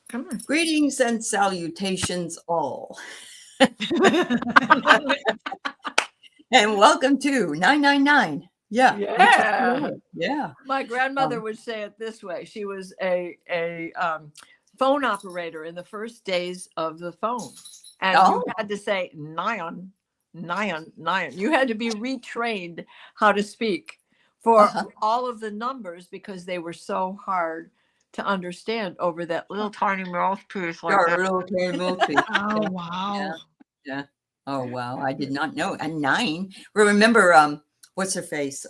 Come on. Greetings and salutations all. And welcome to 999. Yeah. Yeah. Yeah. My grandmother would say it this way. She was a phone operator in the first days of the phone. And you had to say nyan, nyan, nyan. You had to be retrained how to speak for all of the numbers because they were so hard to understand over that little tiny mouthpiece like that. Little tiny mouthpiece. Oh, wow. Yeah. Oh, wow. I did not know. And 9. Remember, what's her face?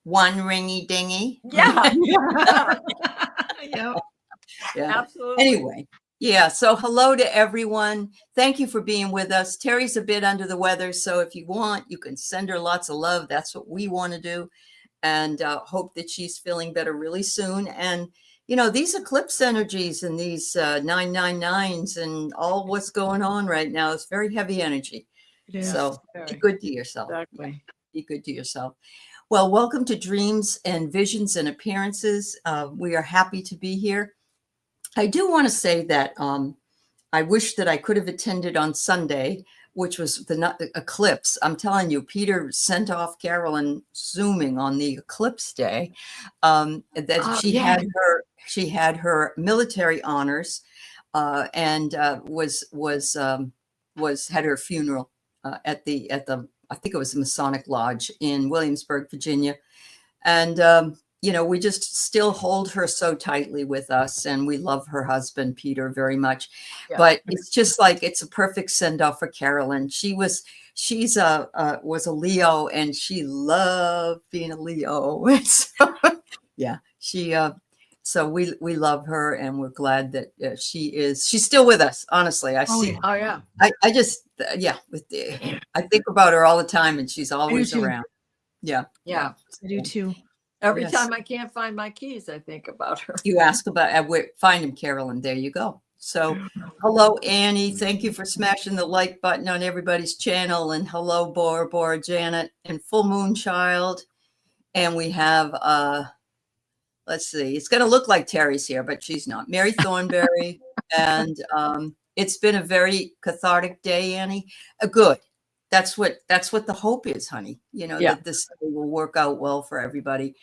One ringy dingy. Yeah. Yep. Yeah. Absolutely. Anyway. Yeah. So hello to everyone. Thank you for being with us. Teri's a bit under the weather. So if you want, you can send her lots of love. That's what we want to do. And hope that she's feeling better really soon. And, you know, these eclipse energies and these 999s and all what's going on right now is very heavy energy. Yes, so very. be good to yourself. Exactly. Be good to yourself. Well, welcome to Dreams and Visions and Appearances. We are happy to be here. I do want to say that I wish that I could have attended on Sunday, which was the eclipse. I'm telling you, Peter sent off Carolyn Zooming on the eclipse day. That she had her military honors and had her funeral at the I think it was the Masonic Lodge in Williamsburg, Virginia, and you know, we just still hold her so tightly with us, and we love her husband, Peter, very much. Yeah. But it's just like, it's a perfect send off for Carolyn. Was a Leo, and she loved being a Leo. So, yeah, so we love her, and we're glad that she's still with us. Honestly, I see. Oh yeah. I just, I think about her all the time, and she's always around. Yeah. Yeah. I do too. Every time I can't find my keys, I think about her. You ask about find him, Carolyn. There you go. So, hello, Annie. Thank you for smashing the like button on everybody's channel. And hello, Bora, Janet, and Full Moon Child. And we have, let's see, it's going to look like Teri's here, but she's not. Mary Thornberry. And it's been a very cathartic day, Annie. Good. That's what the hope is, honey. You know, that this will work out well for everybody.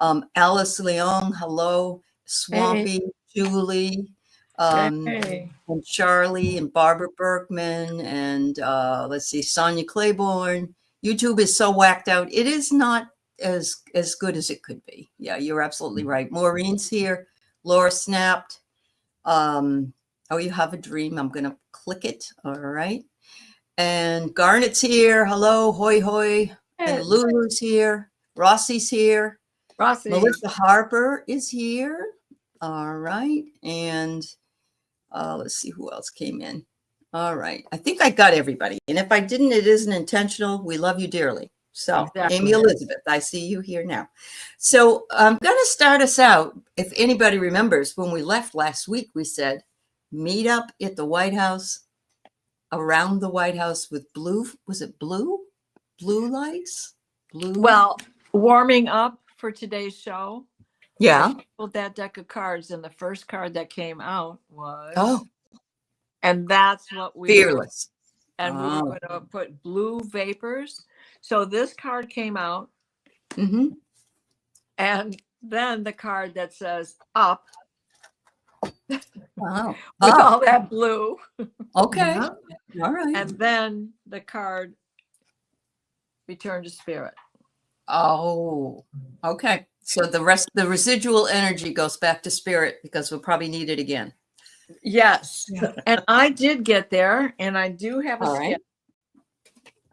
Alice Leong, hello. Swampy, hey. Julie, and Charlie, and Barbara Berkman, and let's see, Sonia Claiborne. YouTube is so whacked out. It is not as good as it could be. Yeah, you're absolutely right. Maureen's here. Laura snapped. Oh, you have a dream. I'm going to click it. All right. And Garnet's here. Hello, hoy hoy. And Lulu's here. Rossi's here. Rossi. Melissa Harper is here. All right. And let's see who else came in. All right. I think I got everybody. And if I didn't, it isn't intentional. We love you dearly. So, exactly. Amy Elizabeth, I see you here now. So I'm going to start us out. If anybody remembers, when we left last week, we said, meet up at the White House. Around the White House with blue lights? Well, warming up for today's show. Yeah. I pulled that deck of cards, and the first card that came out was and that's what we Fearless. And we were going to put blue vapors. So this card came out. Mm-hmm. And then the card that says up. Wow. With all that blue. Okay. All right. And then the card return to spirit. Oh, okay. So the residual energy goes back to spirit because we'll probably need it again. Yes. Yeah. And I did get there, and I do have a skip.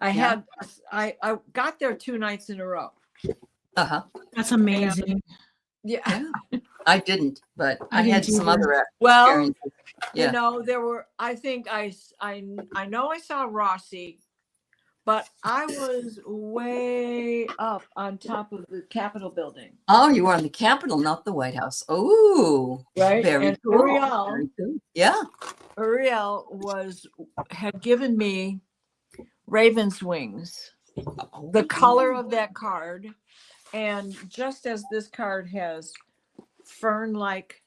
Right. I got there 2 nights in a row. Uh-huh. That's amazing. Yeah. I didn't, but I had some other experiences. You know, there were, I think I know I saw Rossi, but I was way up on top of the Capitol building. Oh, you were on the Capitol, not the White House. Oh, right. Very and cool. Uriel, very cool. Yeah. Uriel had given me Raven's wings, the color of that card. And just as this card has fern-like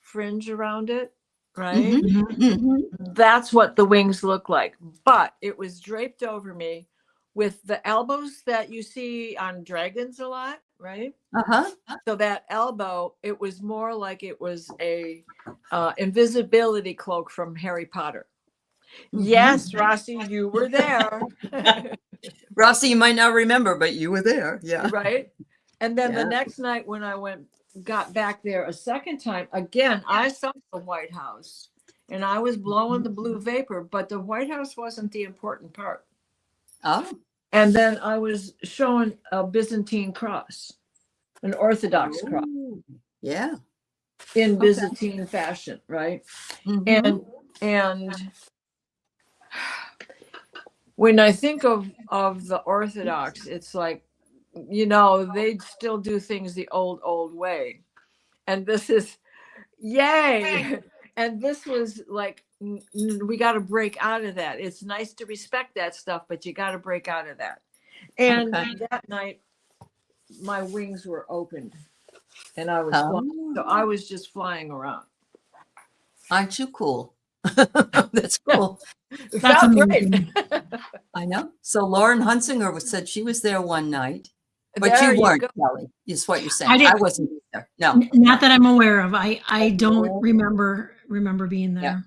fringe around it, right? Mm-hmm. That's what the wings look like. But it was draped over me with the elbows that you see on dragons a lot, right? Uh-huh. So that elbow, it was more like it was a invisibility cloak from Harry Potter. Yes, Rossi, you were there. Rossi, you might not remember, but you were there. Yeah. Right. And then the Yeah. next night when I got back there a second time, again, I saw the White House and I was blowing the blue vapor, but the White House wasn't the important part. Oh. And then I was shown a Byzantine cross, an Orthodox cross Yeah. in Byzantine fashion, right? Mm-hmm. And when I think of the Orthodox, it's like, they still do things the old way. And this is yay. And this was like, we got to break out of that. It's nice to respect that stuff, but you got to break out of that. And that night, my wings were opened and I was flying. So I was just flying around. Aren't you cool? That's cool. It felt great. I know. So Lauren Hunsinger said she was there one night, but There you weren't, go. Kelly, is what you're saying. I didn't- I wasn't there. No. Not that I'm aware of. I don't remember being there. Yeah.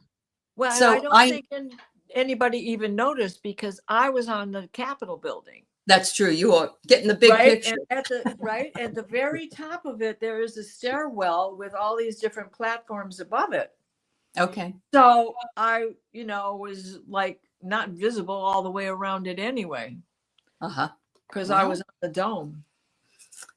Well, So and I don't think anybody even noticed because I was on the Capitol building. That's true. You are getting the big picture. And at the very top of it, there is a stairwell with all these different platforms above it. Okay. So I, was like not visible all the way around it anyway. Uh-huh. Because I was on the dome.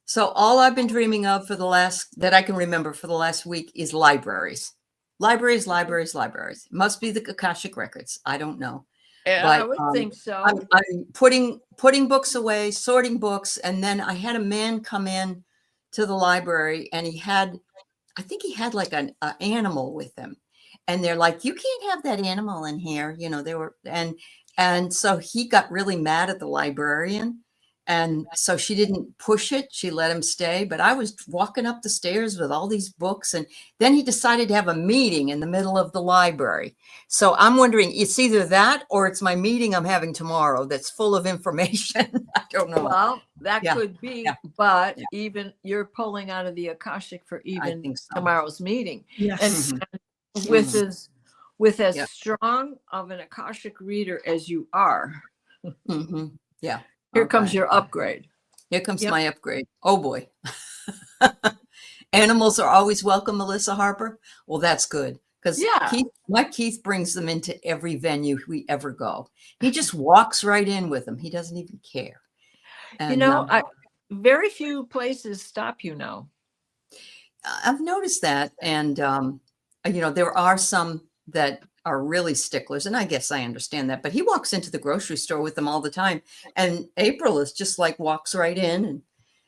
So all I've been dreaming of that I can remember for the last week is libraries. Libraries. It must be the Akashic Records. I don't know. Yeah, But, I would think so. I'm putting books away, sorting books, and then I had a man come in to the library, and I think he had like an animal with him, and they're like, "You can't have that animal in here," They were, and so he got really mad at the librarian, and so she didn't push it. She let him stay, but I was walking up the stairs with all these books, and then he decided to have a meeting in the middle of the library. So I'm wondering, it's either that or it's my meeting I'm having tomorrow that's full of information. I don't know. Well, that could be, but Yeah. even you're pulling out of the Akashic for even so. tomorrow's meeting. Yes. And with as strong of an Akashic reader as you are, Yeah. Here comes your upgrade. Here comes my upgrade. Oh boy. Animals are always welcome, Melissa Harper. Well, that's good. Because Keith brings them into every venue we ever go. He just walks right in with them. He doesn't even care. And, very few places stop you now. I've noticed that. And, there are some that are really sticklers. And I guess I understand that. But he walks into the grocery store with them all the time. And April is just like walks right in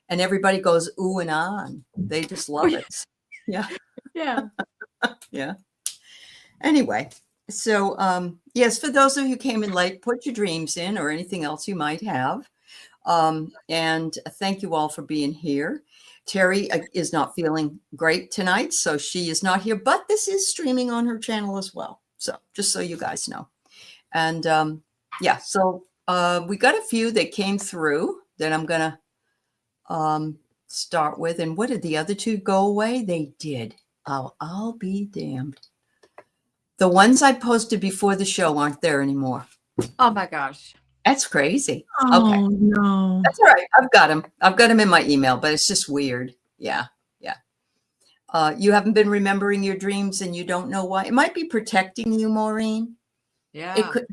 and everybody goes ooh and ah. And they just love it. Yeah. Yeah. Yeah. Anyway, so yes, for those of you who came in late, put your dreams in or anything else you might have. And thank you all for being here. Teri is not feeling great tonight, so she is not here, but this is streaming on her channel as well. So just so you guys know. And so we got a few that came through that I'm going to start with. And what did the other two go away? They did. Oh, I'll be damned. The ones I posted before the show aren't there anymore. Oh my gosh. That's crazy. Oh, okay. No. That's all right. I've got them in my email, but it's just weird. Yeah. You haven't been remembering your dreams and you don't know why. It might be protecting you, Maureen. Yeah. What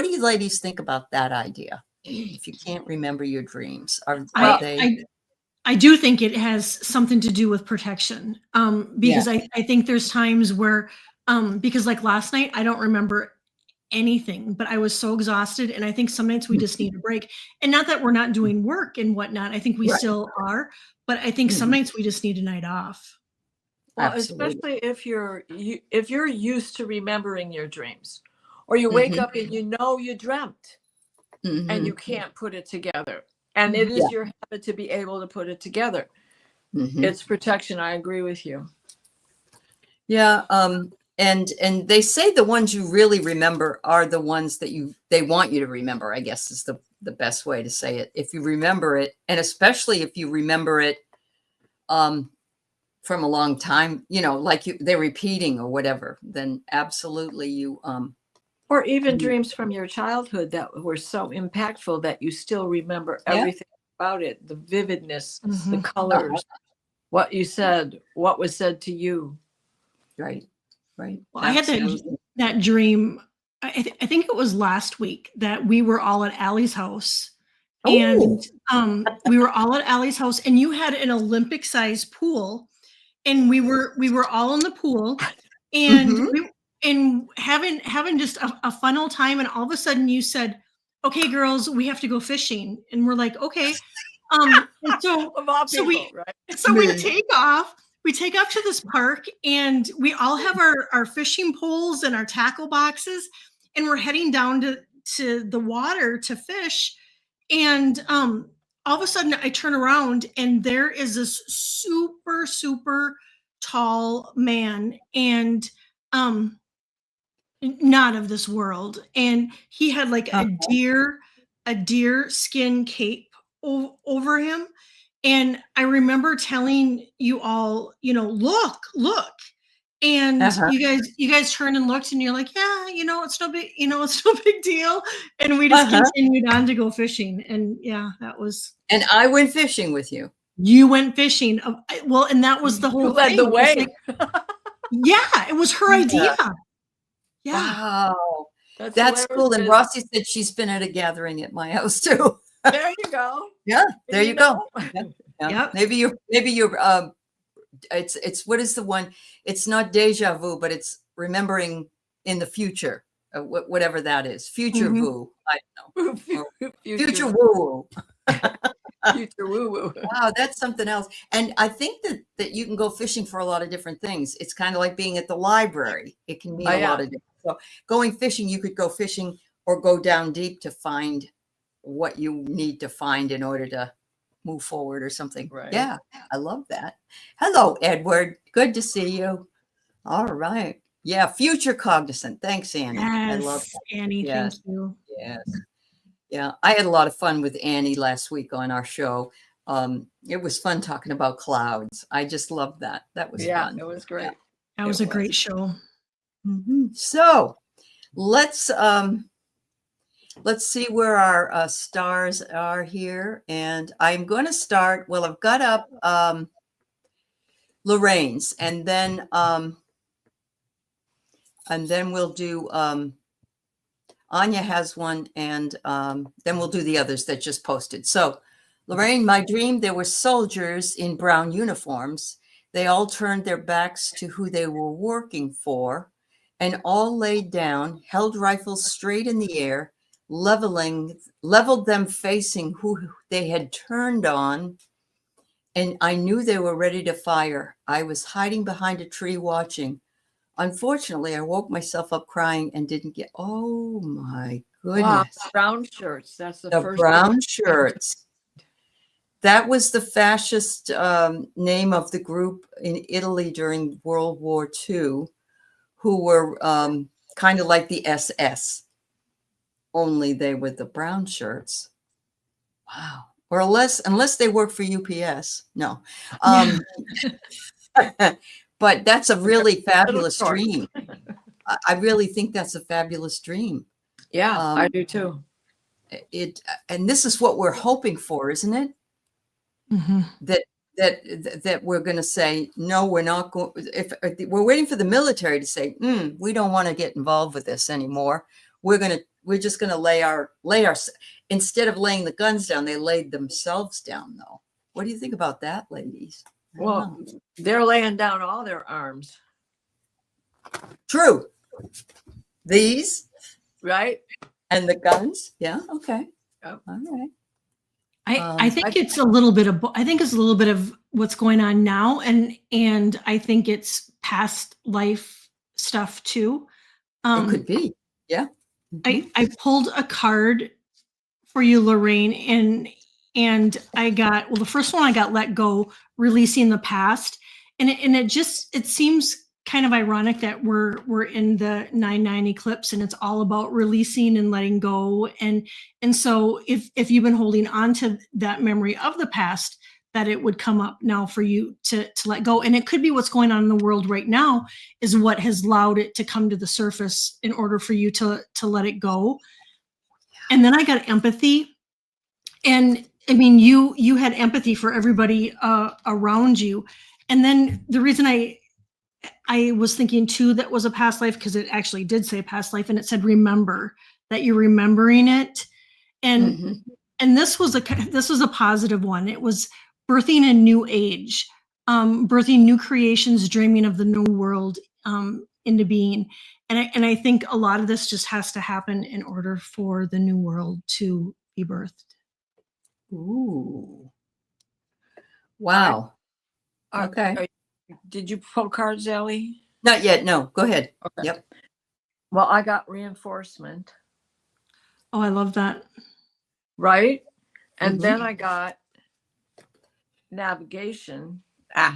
do you ladies think about that idea? If you can't remember your dreams, I do think it has something to do with protection. Because I think there's times where, because like last night, I don't remember anything, but I was so exhausted. And I think some nights we just need a break. And not that we're not doing work and whatnot. I think we still are, but I think some nights we just need a night off. Well, especially if you're used to remembering your dreams, or you wake up and you dreamt and you can't put it together. And it is your habit to be able to put it together. It's protection. I agree with you. Yeah. and they say the ones you really remember are the ones that they want you to remember, I guess is the best way to say it. If you remember it, and especially if you remember it from a long time, like they're repeating or whatever, then absolutely you or even dreams from your childhood that were so impactful that you still remember everything about it, the vividness, the colors, what you said, what was said to you. Right. Well, I had that dream. I think it was last week that we were all at Aley's house, and we were all at Aley's house, and you had an Olympic-sized pool, and we were all in the pool, and having just a fun old time, and all of a sudden you said, "Okay, girls, we have to go fishing," and we're like, "Okay." And so we take off. We take off to this park, and we all have our fishing poles and our tackle boxes, and we're heading down to the water to fish. And all of a sudden I turn around, and there is this super, super tall man, and not of this world. And he had like a deer skin cape over him. And I remember telling you all, look. And you guys turned and looked, and you're like, yeah, it's no big, it's no big deal. And we just continued on to go fishing. And yeah, that was. And I went fishing with you. You went fishing. Well, and that was the whole thing. Led the way. Yeah, it was her idea. Yeah. Wow. That's cool. And Rossi said she's been at a gathering at my house too. There you go. Yeah, there you go. Yeah. Maybe you're it's what is the one? It's not deja vu, but it's remembering in the future, whatever that is. Future vu. I don't know. Future woo. Future woo woo. Wow, that's something else. And I think that you can go fishing for a lot of different things. It's kind of like being at the library. It can mean a lot of different. So going fishing, you could go fishing or go down deep to find what you need to find in order to move forward or something. Right. Yeah, I love that. Hello, Edward. Good to see you. All right. Yeah, future cognizant. Thanks, Annie. Yes, I love that. Annie. Thank you. Yes. Yeah, I had a lot of fun with Annie last week on our show. It was fun talking about clouds. I just loved that. That was fun. It was great. Yeah. That was a great show. So let's see where our stars are here. And I'm going to start. Well, I've got up Lorraine's, and then we'll do Anya has one, and then we'll do the others that just posted. So Lorraine, my dream, there were soldiers in brown uniforms. They all turned their backs to who they were working for, and all laid down, held rifles straight in the air, leveled them facing who they had turned on. And I knew they were ready to fire. I was hiding behind a tree watching. Unfortunately, I woke myself up crying and didn't get, oh my goodness. Wow, brown shirts. That's the first brown shirts. That was the fascist name of the group in Italy during World War II, who were kind of like the SS, only they were the brown shirts. Wow. Or unless they work for UPS. No. But that's a really fabulous dream. I really think that's a fabulous dream. Yeah, I do too. And this is what we're hoping for, isn't it? Mm-hmm. That we're going to say, no, we're not going. If we're waiting for the military to say, we don't want to get involved with this anymore. We're just going to lay our instead of laying the guns down, they laid themselves down, though. What do you think about that, ladies? Well, they're laying down all their arms. True. These, right? And the guns. Yeah. Okay. Yep. All right. I think it's a little bit of what's going on now, and I think it's past life stuff too. It could be. Yeah. Mm-hmm. I pulled a card for you, Lorraine, and I got, well, the first one I got let go, releasing the past, and it seems kind of ironic that we're in the 9/9 eclipse, and it's all about releasing and letting go. And so if you've been holding on to that memory of the past, that it would come up now for you to let go. And it could be what's going on in the world right now is what has allowed it to come to the surface in order for you to let it go. And then I got empathy. And I mean, you had empathy for everybody around you. And then the reason I was thinking too, that was a past life, because it actually did say past life, and it said, remember, that you're remembering it. And and this was a positive one. It was birthing a new age, birthing new creations, dreaming of the new world into being. And I think a lot of this just has to happen in order for the new world to be birthed. Ooh. Wow. Okay. Did you pull cards, Aley? Not yet. No, go ahead. Okay. Yep. Well, I got reinforcement. Oh, I love that. Right? And then I got navigation.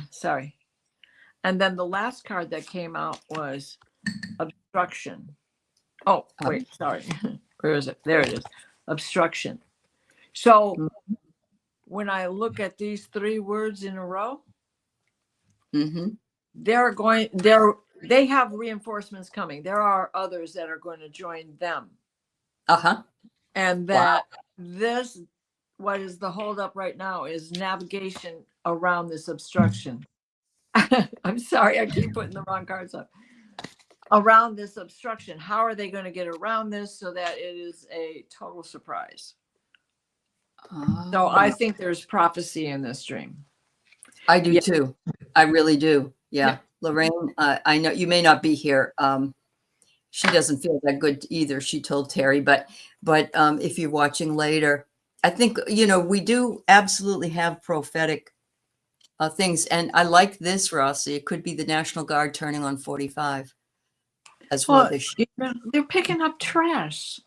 Sorry. And then the last card that came out was obstruction. Oh, wait, sorry. Where is it? There it is. Obstruction. So when I look at these three words in a row, they have reinforcements coming. There are others that are going to join them. And that what is the holdup right now is navigation around this obstruction. I'm sorry, I keep putting the wrong cards up. Around this obstruction. How are they going to get around this so that it is a total surprise? So I think there's prophecy in this dream. I do too. I really do. Yeah. Lorraine, I know you may not be here. She doesn't feel that good either, she told Teri, but if you're watching later, I think, we do absolutely have prophetic things. And I like this, Rossi. It could be the National Guard turning on 45 as well. They're picking up trash.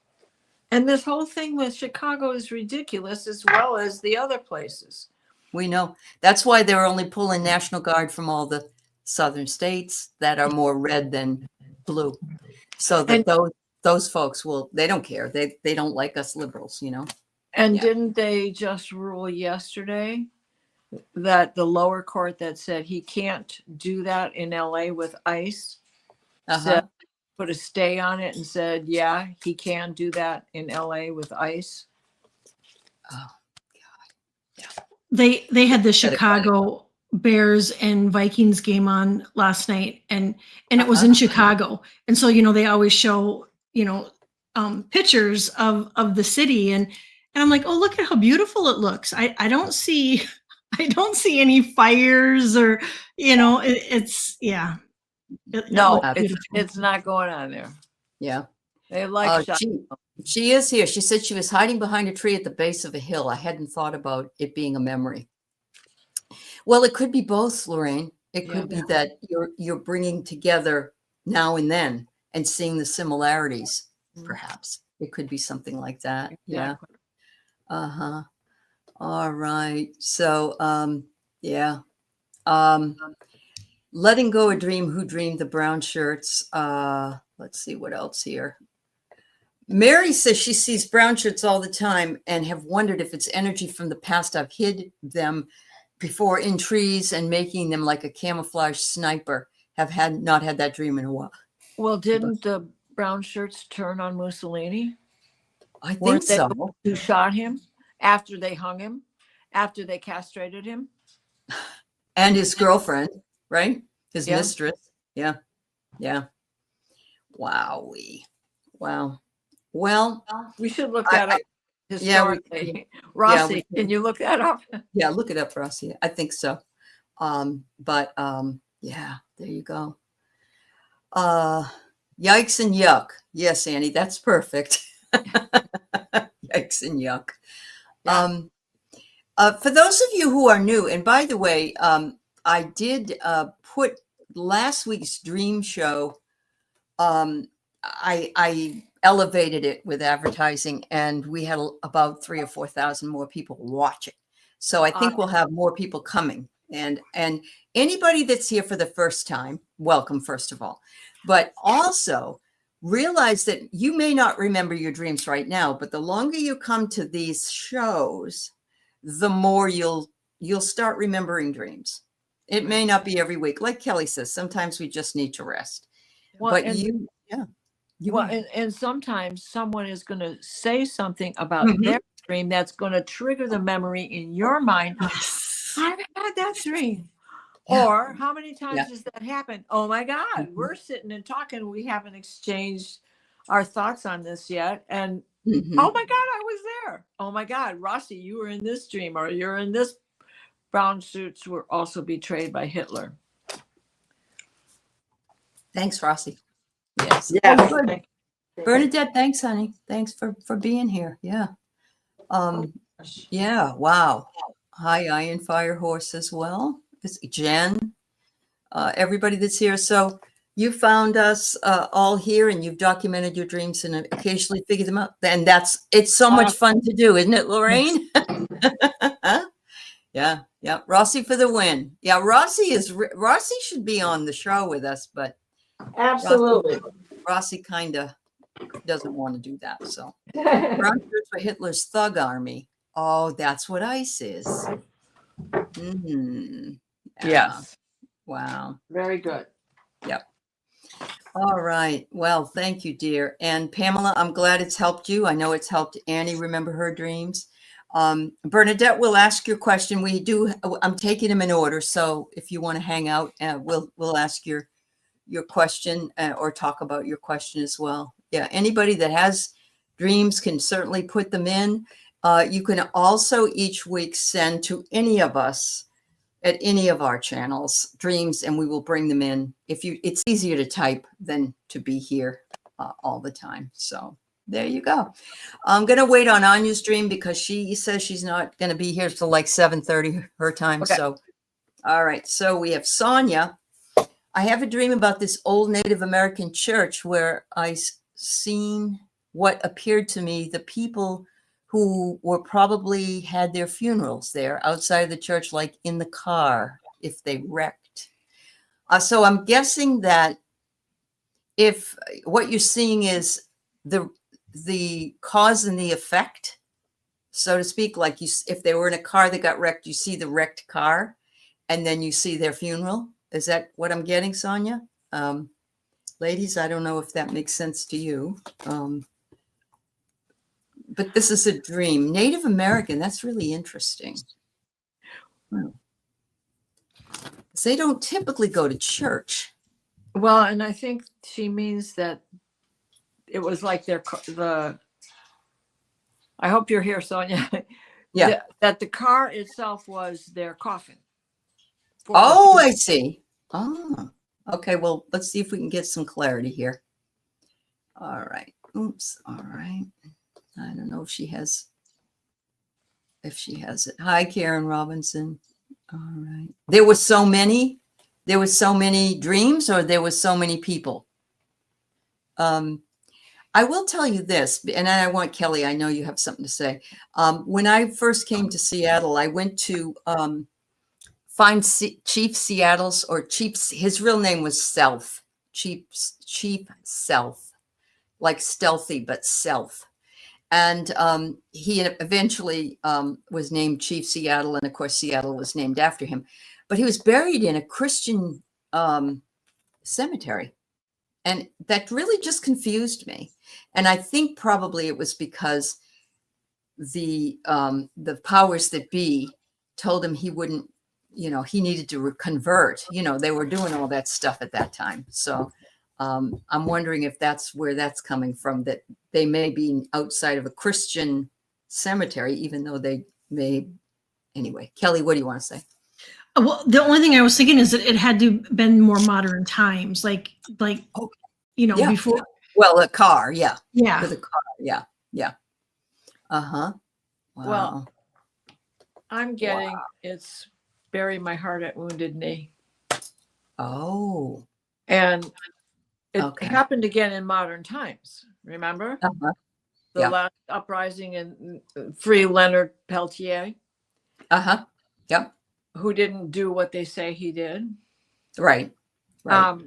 And this whole thing with Chicago is ridiculous, as well as the other places. We know. That's why they're only pulling National Guard from all the southern states that are more red than blue. So that those folks they don't care. They don't like us liberals, And didn't they just rule yesterday that the lower court that said he can't do that in LA with ICE said, put a stay on it and said, yeah, he can do that in LA with ICE? Oh, God. Yeah. They had the Chicago Bears and Vikings game on last night, and it was in Chicago. And so, they always show, pictures of the city, and I'm like, oh, look at how beautiful it looks. I don't see any fires or, it's it's not going on there. Yeah. They like she is here. She said she was hiding behind a tree at the base of a hill. I hadn't thought about it being a memory. Well, it could be both, Lorraine. It could be that you're bringing together now and then and seeing the similarities, perhaps. It could be something like that. Exactly. Yeah. All right. So, letting go a dream. Who dreamed the brown shirts? Let's see what else here. Mary says she sees brown shirts all the time and have wondered if it's energy from the past. I've hid them before in trees and making them like a camouflage sniper. Have not had that dream in a while. Well, didn't the brown shirts turn on Mussolini? I think so. Who shot him after they hung him, after they castrated him? And his girlfriend, right? His mistress. Yeah. Yeah. Wowee. Wow. Well, we should look that up historically. Rossi, can you look that up? Yeah, look it up, Rossi. I think so. There you go. Yikes and yuck. Yes, Annie, that's perfect. Yikes and yuck. For those of you who are new, and by the way, I did put last week's dream show. I elevated it with advertising, and we had about 3,000 or 4,000 more people watch it. So I think we'll have more people coming And anybody that's here for the first time, welcome, first of all. But also realize that you may not remember your dreams right now, but the longer you come to these shows, the more you'll start remembering dreams. It may not be every week. Like Kelly says, sometimes we just need to rest. Well, But and, and sometimes someone is going to say something about their dream that's going to trigger the memory in your mind. I've had that dream. Yeah. Or how many times does that happen? Oh my God, we're sitting and talking. We haven't exchanged our thoughts on this yet. And oh my God, I was there. Oh my God, Rossi, you were in this dream, or you're in this. Brown suits were also betrayed by Hitler. Thanks, Rossi. Yes. Yes. Oh, Bernadette, thanks, honey. Thanks for being here. Yeah. Yeah. Wow. Hi, Iron Fire Horse as well. It's Jen. Everybody that's here. So you found us all here, and you've documented your dreams and occasionally figure them out. And it's so much fun to do, isn't it, Lorraine? Yeah. Yeah. Rossi for the win. Yeah. Rossi should be on the show with us, but absolutely. Rossi kind of doesn't want to do that. So Brown shirts for Hitler's thug army. Oh, that's what ICE is. Yes. Wow. Very good. Yep. All right. Well, thank you, dear. And Pamela, I'm glad it's helped you. I know it's helped Annie remember her dreams. Bernadette will ask your question. I'm taking them in order. So if you want to hang out, we'll ask your question or talk about your question as well. Yeah. Anybody that has dreams can certainly put them in. You can also each week send to any of us at any of our channels dreams, and we will bring them in. It's easier to type than to be here all the time. So there you go. I'm going to wait on Anya's dream because she says she's not going to be here till like 7:30 her time. Okay. So, all right. So we have Sonia. I have a dream about this old Native American church where I seen what appeared to me the people who were probably had their funerals there outside of the church, like in the car if they wrecked. So I'm guessing that if what you're seeing is the cause and the effect, so to speak, like if they were in a car that got wrecked, you see the wrecked car and then you see their funeral. Is that what I'm getting, Sonia? Ladies, I don't know if that makes sense to you. But this is a dream. Native American, that's really interesting. They don't typically go to church. Well, and I think she means that it was like I hope you're here, Sonia. Yeah. That the car itself was their coffin. Oh, I see. Oh, okay. Well, let's see if we can get some clarity here. All right. Oops. All right. I don't know if she has it. Hi, Karen Robinson. All right. There were so many dreams, or there were so many people. I will tell you this, and I want Kelly, I know you have something to say. When I first came to Seattle, I went to find Chief Seattle's, or Chief's, his real name was Self, Chief Self, like stealthy, but self. And he eventually was named Chief Seattle. And of course, Seattle was named after him. But he was buried in a Christian cemetery. And that really just confused me. And I think probably it was because the powers that be told him he wouldn't, he needed to convert. They were doing all that stuff at that time. So I'm wondering if that's where that's coming from, that they may be outside of a Christian cemetery, even though they may. Anyway, Kelly, what do you want to say? Well, the only thing I was thinking is that it had to have been more modern times, before. Well, a car, yeah. Yeah. With a car, yeah. Yeah. Uh-huh. Wow. Well, I'm getting it's bury my heart at Wounded Knee. Oh. And it happened again in modern times. Remember? Uh-huh. The last uprising in Free Leonard Peltier. Uh-huh. Yep. who didn't do what they say he did. Right. Right.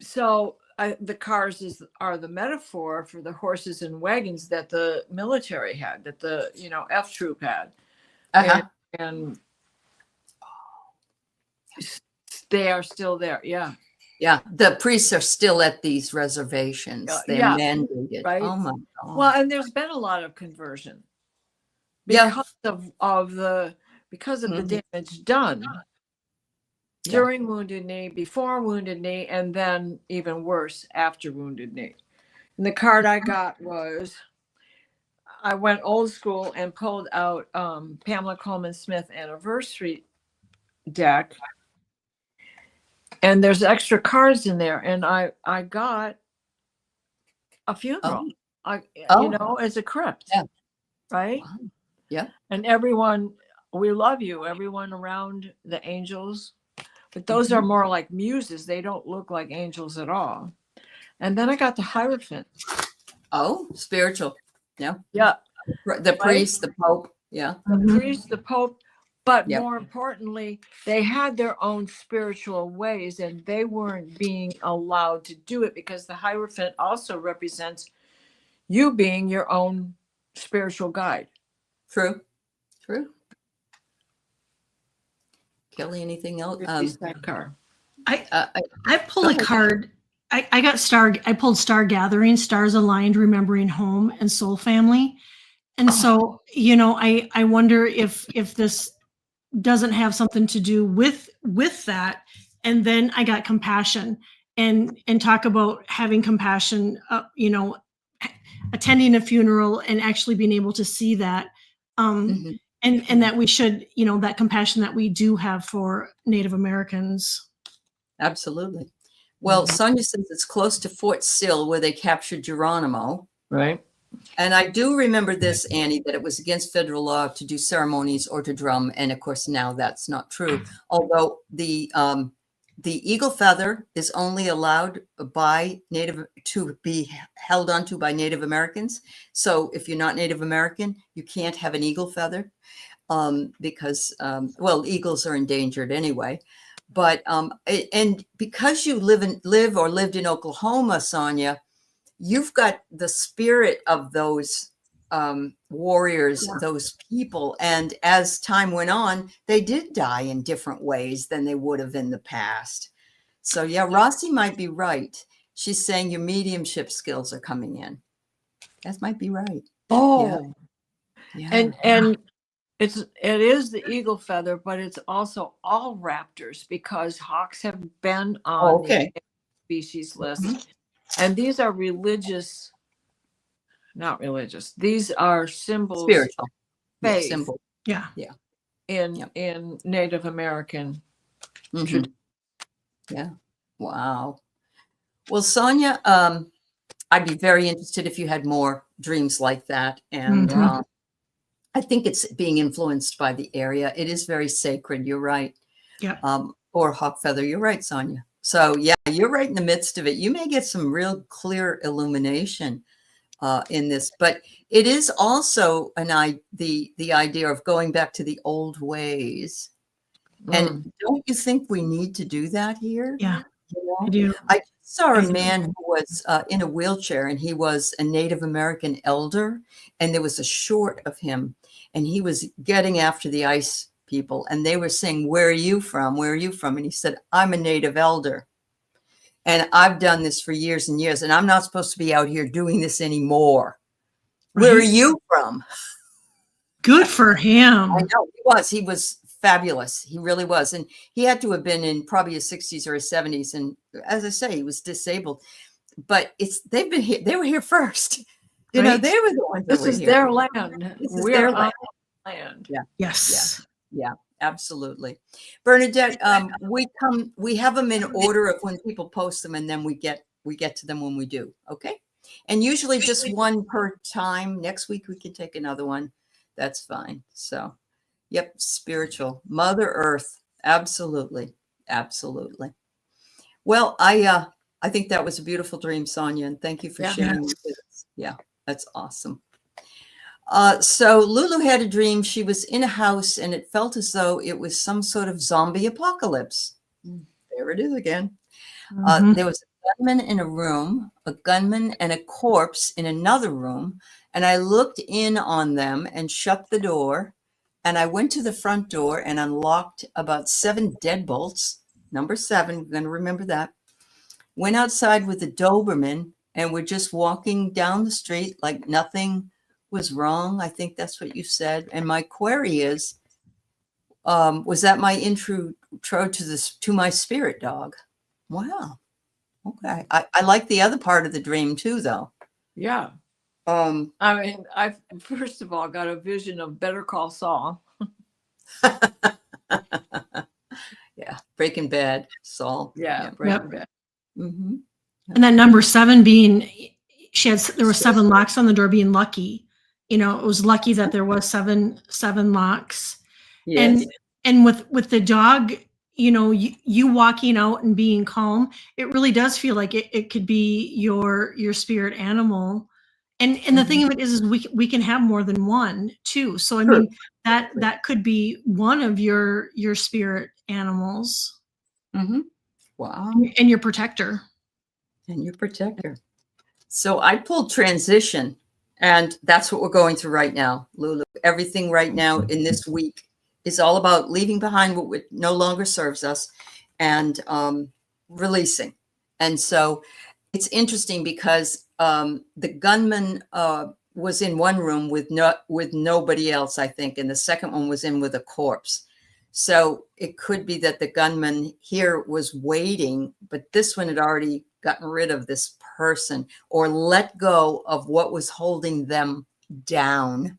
So the cars are the metaphor for the horses and wagons that the military had, that the F troop had, Uh-huh. and they are still there. Yeah. Yeah. The priests are still at these reservations. They're Yeah. mandated. Right. Oh my God. Well, and there's been a lot of conversion Yeah. because of the damage done during Wounded Knee, before Wounded Knee, and then even worse after Wounded Knee. And the card I got was, I went old school and pulled out Pamela Coleman Smith anniversary deck, and there's extra cards in there, and I got a funeral. As a crypt. Yeah. Right. Wow. Yeah. And everyone, we love you, everyone around the angels, but those are more like muses. They don't look like angels at all. And then I got the Hierophant. Oh, spiritual. Yeah. Yeah. The priest, the Pope. Yeah. The priest, the Pope. But more importantly, they had their own spiritual ways, and they weren't being allowed to do it, because the Hierophant also represents you being your own spiritual guide. True. Kelly, anything else? I pulled a card. I pulled Star Gathering, Stars Aligned, Remembering Home and Soul Family. And so, I wonder if this doesn't have something to do with that. And then I got Compassion, and talk about having compassion, attending a funeral and actually being able to see that. And that we should, that compassion that we do have for Native Americans. Absolutely. Well, Sonia says it's close to Fort Sill, where they captured Geronimo. Right. And I do remember this, Annie, that it was against federal law to do ceremonies or to drum. And of course, now that's not true. Although the eagle feather is only allowed to be held onto by Native Americans. So if you're not Native American, you can't have an eagle feather because, eagles are endangered anyway. But and because you lived in Oklahoma, Sonia, you've got the spirit of those warriors, those people. And as time went on, they did die in different ways than they would have in the past. So yeah, Rossi might be right. She's saying your mediumship skills are coming in. That might be right. Oh, yeah. And it is the eagle feather, but it's also all raptors, because hawks have been on the species list. And these are not religious. These are symbols. Spiritual. Faith. Symbol. Yeah. In Native American tradition. Yeah. Wow. Well, Sonia, I'd be very interested if you had more dreams like that. And I think it's being influenced by the area. It is very sacred. You're right. Yeah. Or hawk feather. You're right, Sonia. So yeah, you're right in the midst of it. You may get some real clear illumination in this, but it is also the idea of going back to the old ways. And don't you think we need to do that here? Yeah, I do. I saw a man who was in a wheelchair, and he was a Native American elder, and there was a short of him, and he was getting after the ice people, and they were saying, "Where are you from? Where are you from?" And he said, "I'm a Native elder, and I've done this for years and years, and I'm not supposed to be out here doing this anymore." Right. Where are you from? Good for him. I know he was fabulous. He really was. And he had to have been in probably his 60s or his 70s. And as I say, he was disabled, but they've been here. They were here first. You know, they were the ones that were here. This is their land. We're on land. Yeah. Yes. Yeah, absolutely. Bernadette, we have them in order of when people post them, and then we get to them when we do. Okay. And usually just one per time. Next week we can take another one. That's fine. So, yep, spiritual. Mother Earth. Absolutely. Absolutely. Well, I think that was a beautiful dream, Sonia, and thank you for sharing with us. Yeah, that's awesome. So Lulu had a dream. She was in a house and it felt as though it was some sort of zombie apocalypse. There it is again. There was a gunman in a room, a gunman and a corpse in another room. And I looked in on them and shut the door. And I went to the front door and unlocked about 7 deadbolts. Number 7, we're going to remember that. Went outside with the Doberman and we're just walking down the street like nothing was wrong. I think that's what you said. And my query is, was that my intro to my spirit dog? Wow. Okay. I like the other part of the dream too, though. Yeah. I mean, I first of all got a vision of Better Call Saul. Yeah. Breaking Bad, Saul. Yeah. Breaking Bad. Mm-hmm. And then number 7 being, there were 7 locks on the door, being lucky. You know, it was lucky that there was seven locks. Yes. And with the dog, you know, you walking out and being calm, it really does feel like it could be your spirit animal. And the thing of it is we can have more than one too. So I mean that could be one of your spirit animals. Mm-hmm. Wow. And your protector. And your protector. So I pulled transition, and that's what we're going through right now, Lulu. Everything right now in this week is all about leaving behind what no longer serves us and releasing. And so it's interesting because the gunman was in one room with nobody else, I think, and the second one was in with a corpse. So it could be that the gunman here was waiting, but this one had already gotten rid of this person or let go of what was holding them down.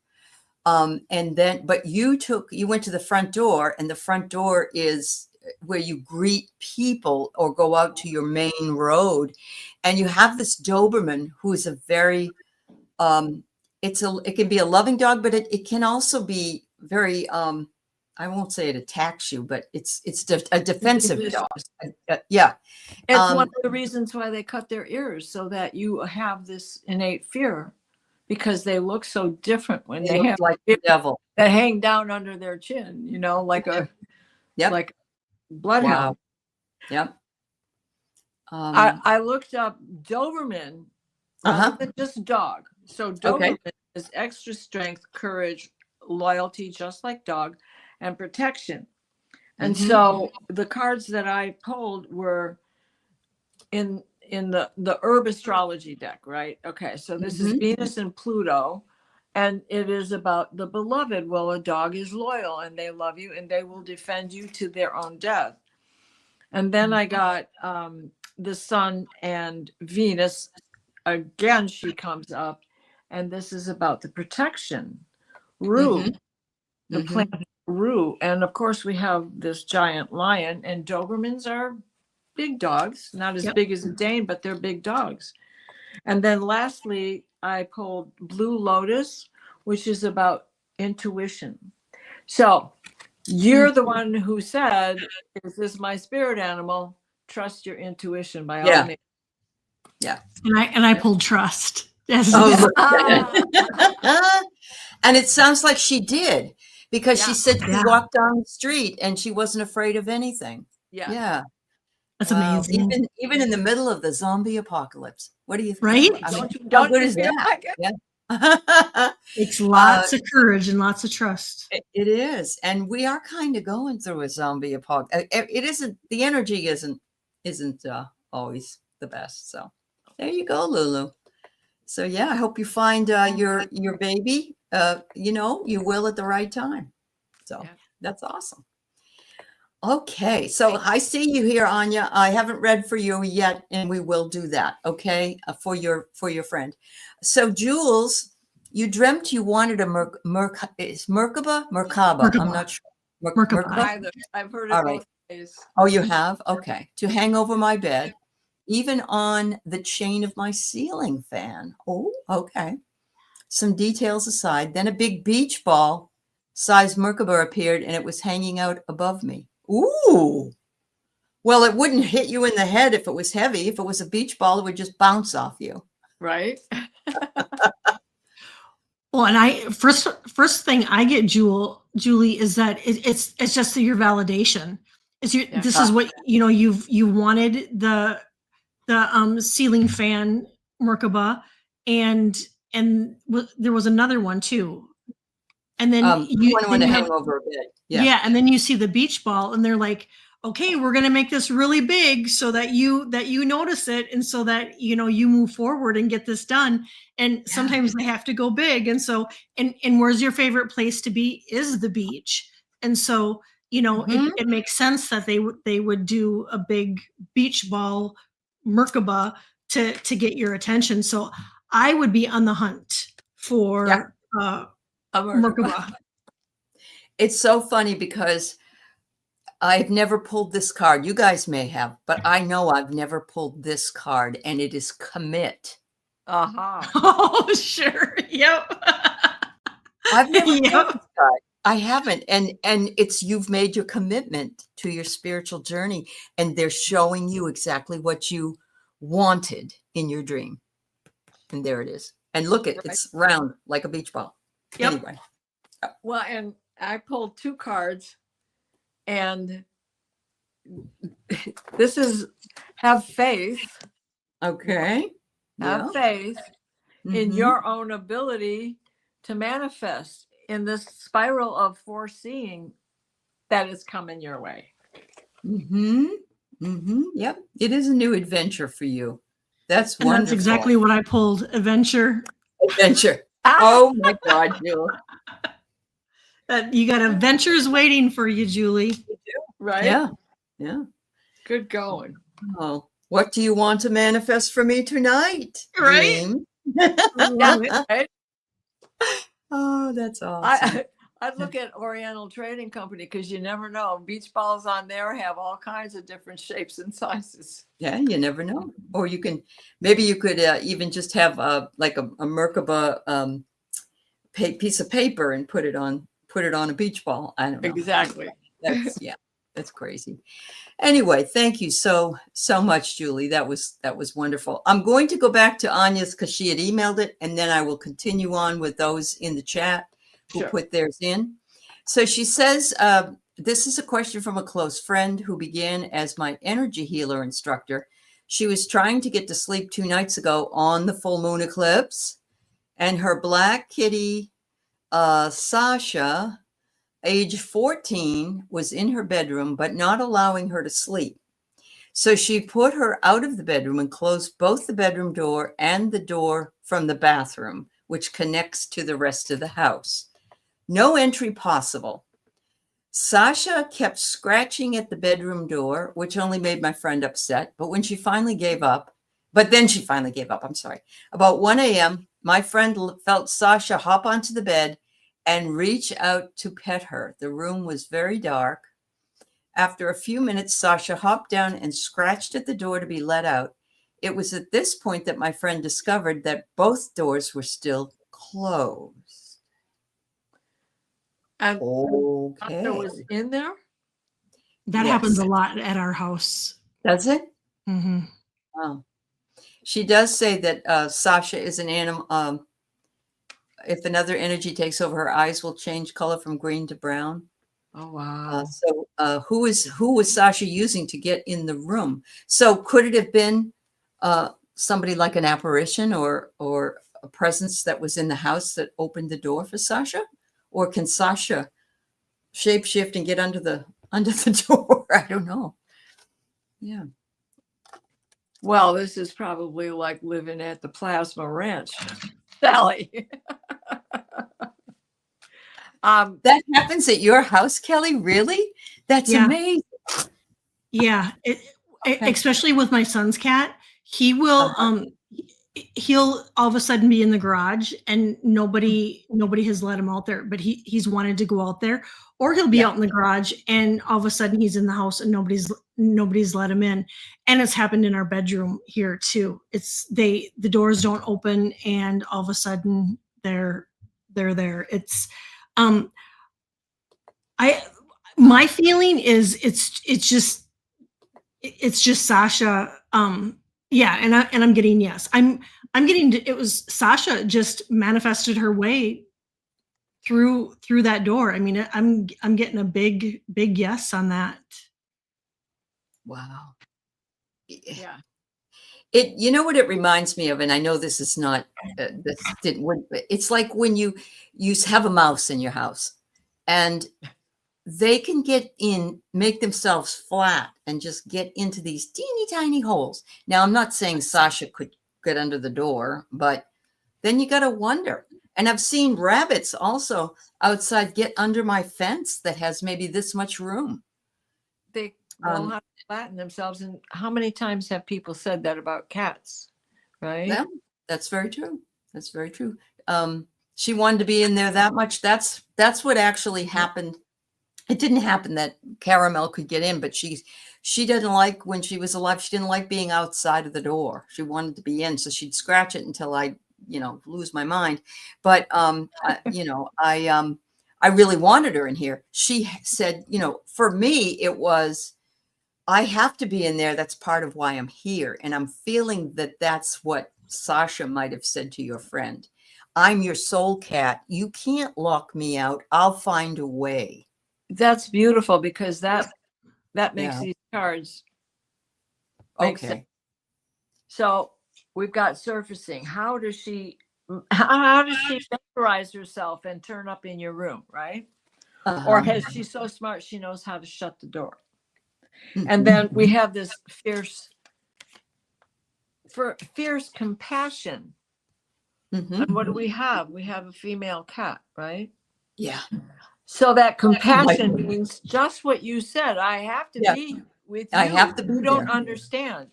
And then, but you went to the front door, and the front door is where you greet people or go out to your main road. And you have this Doberman who is a very, it can be a loving dog, but it can also be very, I won't say it attacks you, but it's a defensive dog. Yeah. It's one of the reasons why they cut their ears, so that you have this innate fear, because they look so different when they have like the devil that hang down under their chin, you know, like a like bloodhound. Yep. I looked up Doberman rather than just dog. So Doberman is extra strength, courage, loyalty, just like dog, and protection. And so the cards that I pulled were in the herb astrology deck, right? Okay, so this is Venus and Pluto, and it is about the beloved. Well, a dog is loyal and they love you and they will defend you to their own death. And then I got the sun and Venus. Again, she comes up, and this is about the protection. Rue, the plant Rue. And of course, we have this giant lion, and Dobermans are big dogs, not as big as a Dane, but they're big dogs. And then lastly, I pulled Blue Lotus, which is about intuition. So you're the one who said, "Is this my spirit animal? Trust your intuition by all means." Yeah. And I pulled trust. Yes. And it sounds like she did, because she said she walked down the street and she wasn't afraid of anything. Yeah. That's amazing. Even in the middle of the zombie apocalypse. What do you think? Right? I mean, Don't you feel like it? Yeah. It's lots of courage and lots of trust. It is. And we are kind of going through a zombie apocalypse. It isn't, the energy isn't always the best. So there you go, Lulu. So yeah, I hope you find your baby. You will at the right time. So that's awesome. Okay, so I see you here, Anya. I haven't read for you yet, and we will do that. Okay, for your friend. So Jules, you dreamt you wanted a Merkaba. I'm not sure. Merkaba. I've heard it both ways. Oh, you have? Okay. To hang over my bed, even on the chain of my ceiling fan. Oh, okay. Some details aside, then a big beach ball size Merkaba appeared, and it was hanging out above me. Ooh. Well, it wouldn't hit you in the head if it was heavy. If it was a beach ball, it would just bounce off you. Right. Well, and first thing I get, Julie, is that it's just your validation. Yeah. This is what you wanted the ceiling fan Merkaba, and there was another one too, and then One to hang over a bed. yeah, and then you see the beach ball, and they're like, okay, we're going to make this really big so that you notice it, and so that you move forward and get this done. And sometimes they have to go big, and so and where's your favorite place to be is the beach, and so it makes sense that they would do a big beach ball Merkaba to get your attention. So I would be on the hunt for A Merkaba. It's so funny because I've never pulled this card. You guys may have, but I know I've never pulled this card, and it is commit. Oh, sure. Yep. I've never pulled this card. I haven't. And it's you've made your commitment to your spiritual journey, and they're showing you exactly what you wanted in your dream. And there it is. And look it's round like a beach ball. Yep. Anyway. Well, and I pulled 2 cards, and this is have faith. Okay. Have faith in your own ability to manifest in this spiral of foreseeing that is coming your way. Yep. It is a new adventure for you. That's and wonderful. That's exactly what I pulled. Adventure. Oh my God, Julie. You got adventures waiting for you, Julie. Right? Yeah. Good going. Oh, what do you want to manifest for me tonight? Right? Right? Oh, that's awesome. I'd look at Oriental Trading Company because you never know. Beach balls on there have all kinds of different shapes and sizes. Yeah, you never know. Or maybe you could even just have like a Merkaba piece of paper and put it on a beach ball. I don't know. Exactly. That's crazy. Anyway, thank you so much, Julie. That was wonderful. I'm going to go back to Anya's because she had emailed it, and then I will continue on with those in the chat who put theirs in. So she says, this is a question from a close friend who began as my energy healer instructor. She was trying to get to sleep 2 nights ago on the full moon eclipse, and her black kitty, Sasha, age 14, was in her bedroom, but not allowing her to sleep. So she put her out of the bedroom and closed both the bedroom door and the door from the bathroom, which connects to the rest of the house. No entry possible. Sasha kept scratching at the bedroom door, which only made my friend upset. But then she finally gave up. I'm sorry. About 1 a.m., my friend felt Sasha hop onto the bed and reach out to pet her. The room was very dark. After a few minutes, Sasha hopped down and scratched at the door to be let out. It was at this point that my friend discovered that both doors were still closed. And okay. Sasha was in there? That happens a lot at our house. Does it? Mm-hmm. Wow. She does say that Sasha is an animal. If another energy takes over, her eyes will change color from green to brown. Oh, wow. So who was Sasha using to get in the room? So could it have been somebody like an apparition or a presence that was in the house that opened the door for Sasha? Or can Sasha shapeshift and get under the door? I don't know. Yeah. Well, this is probably like living at the Plasma Ranch, Sally. That happens at your house, Kelly? Really? That's amazing. Yeah, especially with my son's cat. He will he'll all of a sudden be in the garage and nobody has let him out there, but he's wanted to go out there, or he'll be out in the garage and all of a sudden he's in the house and nobody's let him in. And it's happened in our bedroom here too. The doors don't open and all of a sudden they're there. It's my feeling is it's just Sasha. And I'm getting yes. I'm getting it was Sasha just manifested her way through that door. I mean, I'm getting a big yes on that. Wow. Yeah. You know what it reminds me of, and I know this is not it's like when you have a mouse in your house, and they can get in, make themselves flat, and just get into these teeny tiny holes. Now, I'm not saying Sasha could get under the door, but then you got to wonder. And I've seen rabbits also outside get under my fence that has maybe this much room. They know how to flatten themselves. And how many times have people said that about cats? Right? Yeah, that's very true. That's very true. She wanted to be in there that much. That's what actually happened. It didn't happen that Caramel could get in, but she didn't like, when she was alive, she didn't like being outside of the door. She wanted to be in, so she'd scratch it until I, lose my mind. But I really wanted her in here. She said, for me, it was, I have to be in there. That's part of why I'm here. And I'm feeling that that's what Sasha might have said to your friend. I'm your soul cat. You can't lock me out. I'll find a way. That's beautiful, because that makes these cards make sense. So we've got surfacing. How does she vaporize herself and turn up in your room, right? Or has she so smart she knows how to shut the door? And then we have this fierce compassion. And what do we have? We have a female cat, right? Yeah. So that compassion means just what you said. I have to be with you. I have to be You don't there. understand.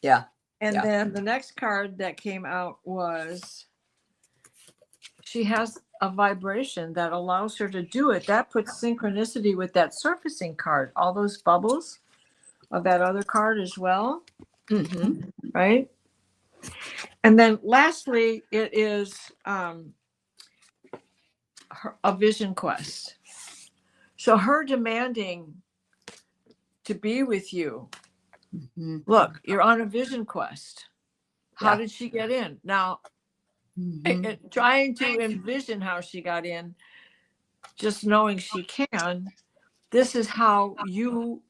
Yeah. And then the next card that came out was, she has a vibration that allows her to do it. That puts synchronicity with that surfacing card. All those bubbles of that other card as well. Right? And then lastly, it is a vision quest. So her demanding to be with you. Look, you're on a vision quest. How did she get in? Now, trying to envision how she got in, just knowing she can, this is how you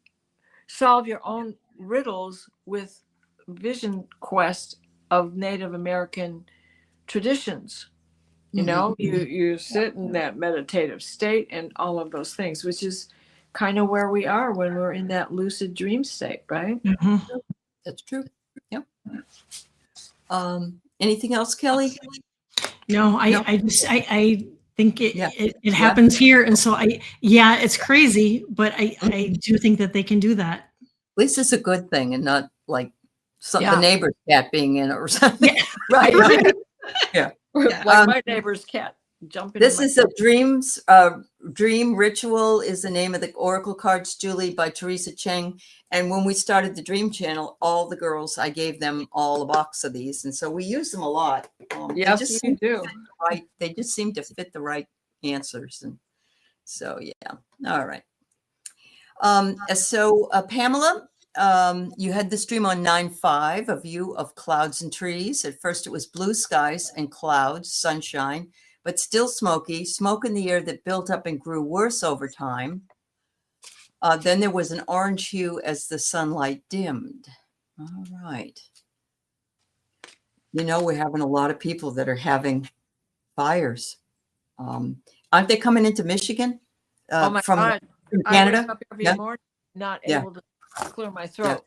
solve your own riddles with vision quest of Native American traditions. You sit in that meditative state and all of those things, which is kind of where we are when we're in that lucid dream state, right? That's true. Yep. Anything else, Kelly? No, I think it happens here. And so it's crazy, but I do think that they can do that. At least it's a good thing, and not like the neighbor's cat being in it or something. Yeah. Right. Yeah. Like my neighbor's cat jumping. This is a dream ritual is the name of the oracle cards, Julie, by Teresa Cheng. And when we started the Dream Channel, all the girls, I gave them all a box of these, and so we use them a lot. Yes, you do. Right, they just seem to fit the right answers, and so all right. Pamela, you had this dream on 9/5, a view of clouds and trees. At first, it was blue skies and clouds, sunshine, but still smoky, smoke in the air that built up and grew worse over time. Then there was an orange hue as the sunlight dimmed. All right. We're having a lot of people that are having fires. Aren't they coming into Michigan? Oh my God. From Canada? I wake up every morning not able to clear my throat.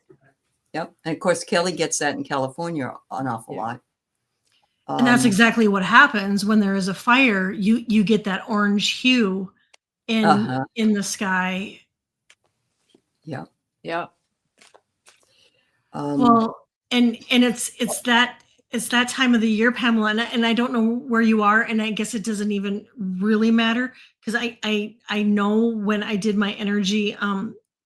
Yep. And of course, Kelly gets that in California an awful lot. And that's exactly what happens when there is a fire. You get that orange hue in the sky. Yeah. Yeah. Well, and it's that time of the year, Pamela, and I don't know where you are, and I guess it doesn't even really matter, because I know when I did my energy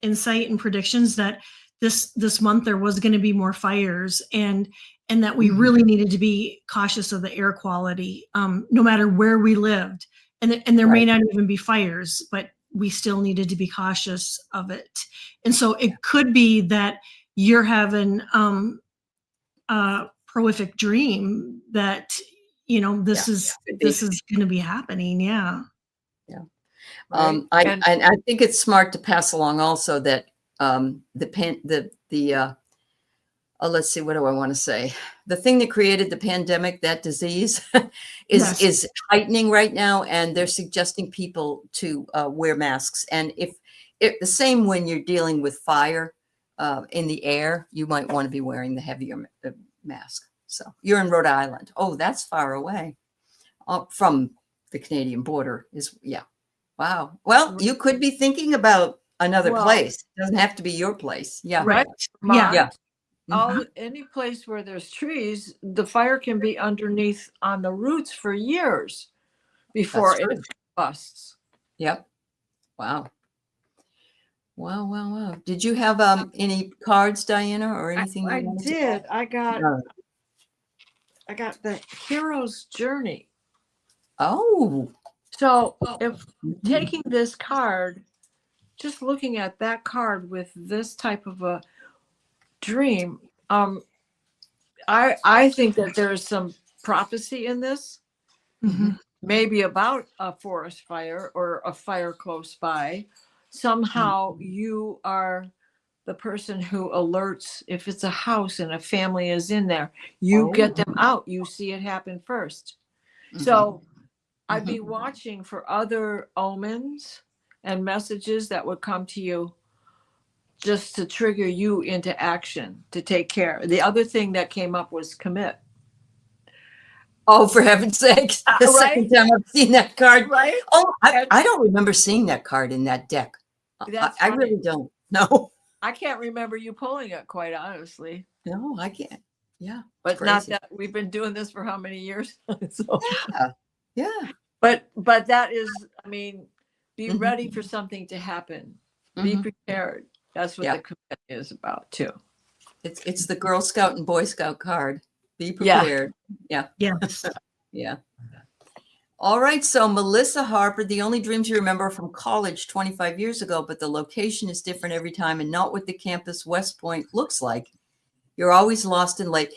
insight and predictions that this month there was going to be more fires, and that we really needed to be cautious of the air quality, no matter where we lived, and there may not even be fires, but we still needed to be cautious of it. And so it could be that you're having prolific dream that this is going to be happening. Yeah. Right? I think it's smart to pass along also that let's see, what do I want to say? The thing that created the pandemic, that disease, Yes. is heightening right now, and they're suggesting people to wear masks. And if the same when you're dealing with fire in the air, you might want to be wearing the heavier mask. So you're in Rhode Island. Oh, that's far away from the Canadian border. Yeah. Wow. Well, you could be thinking about another place. It doesn't have to be your place. Yeah. Right. Yeah. Yeah. Any place where there's trees, the fire can be underneath on the roots for years before That's true. it busts. Yep. Wow. Wow. Did you have any cards, Diana, or anything? I did. I got the hero's journey. Oh. So if taking this card, just looking at that card with this type of a dream, I think that there's some prophecy in this, maybe about a forest fire or a fire close by. Somehow you are the person who alerts if it's a house and a family is in there. You get them out. You see it happen first. So I'd be watching for other omens and messages that would come to you just to trigger you into action, to take care. The other thing that came up was commit. Oh, for heaven's sakes. The second time I've seen that card. Right? Oh, I don't remember seeing that card in that deck. I really don't. No. I can't remember you pulling it, quite honestly. No, I can't. Yeah. But not that we've been doing this for how many years? So, yeah. But that is, I mean, be ready for something to happen. Be prepared. That's what the commit is about too. It's the Girl Scout and Boy Scout card. Be prepared. Yeah. Yes. Yeah. All right. So Melissa Harper, the only dreams you remember are from college 25 years ago, but the location is different every time and not what the campus West Point looks like. You're always lost and late.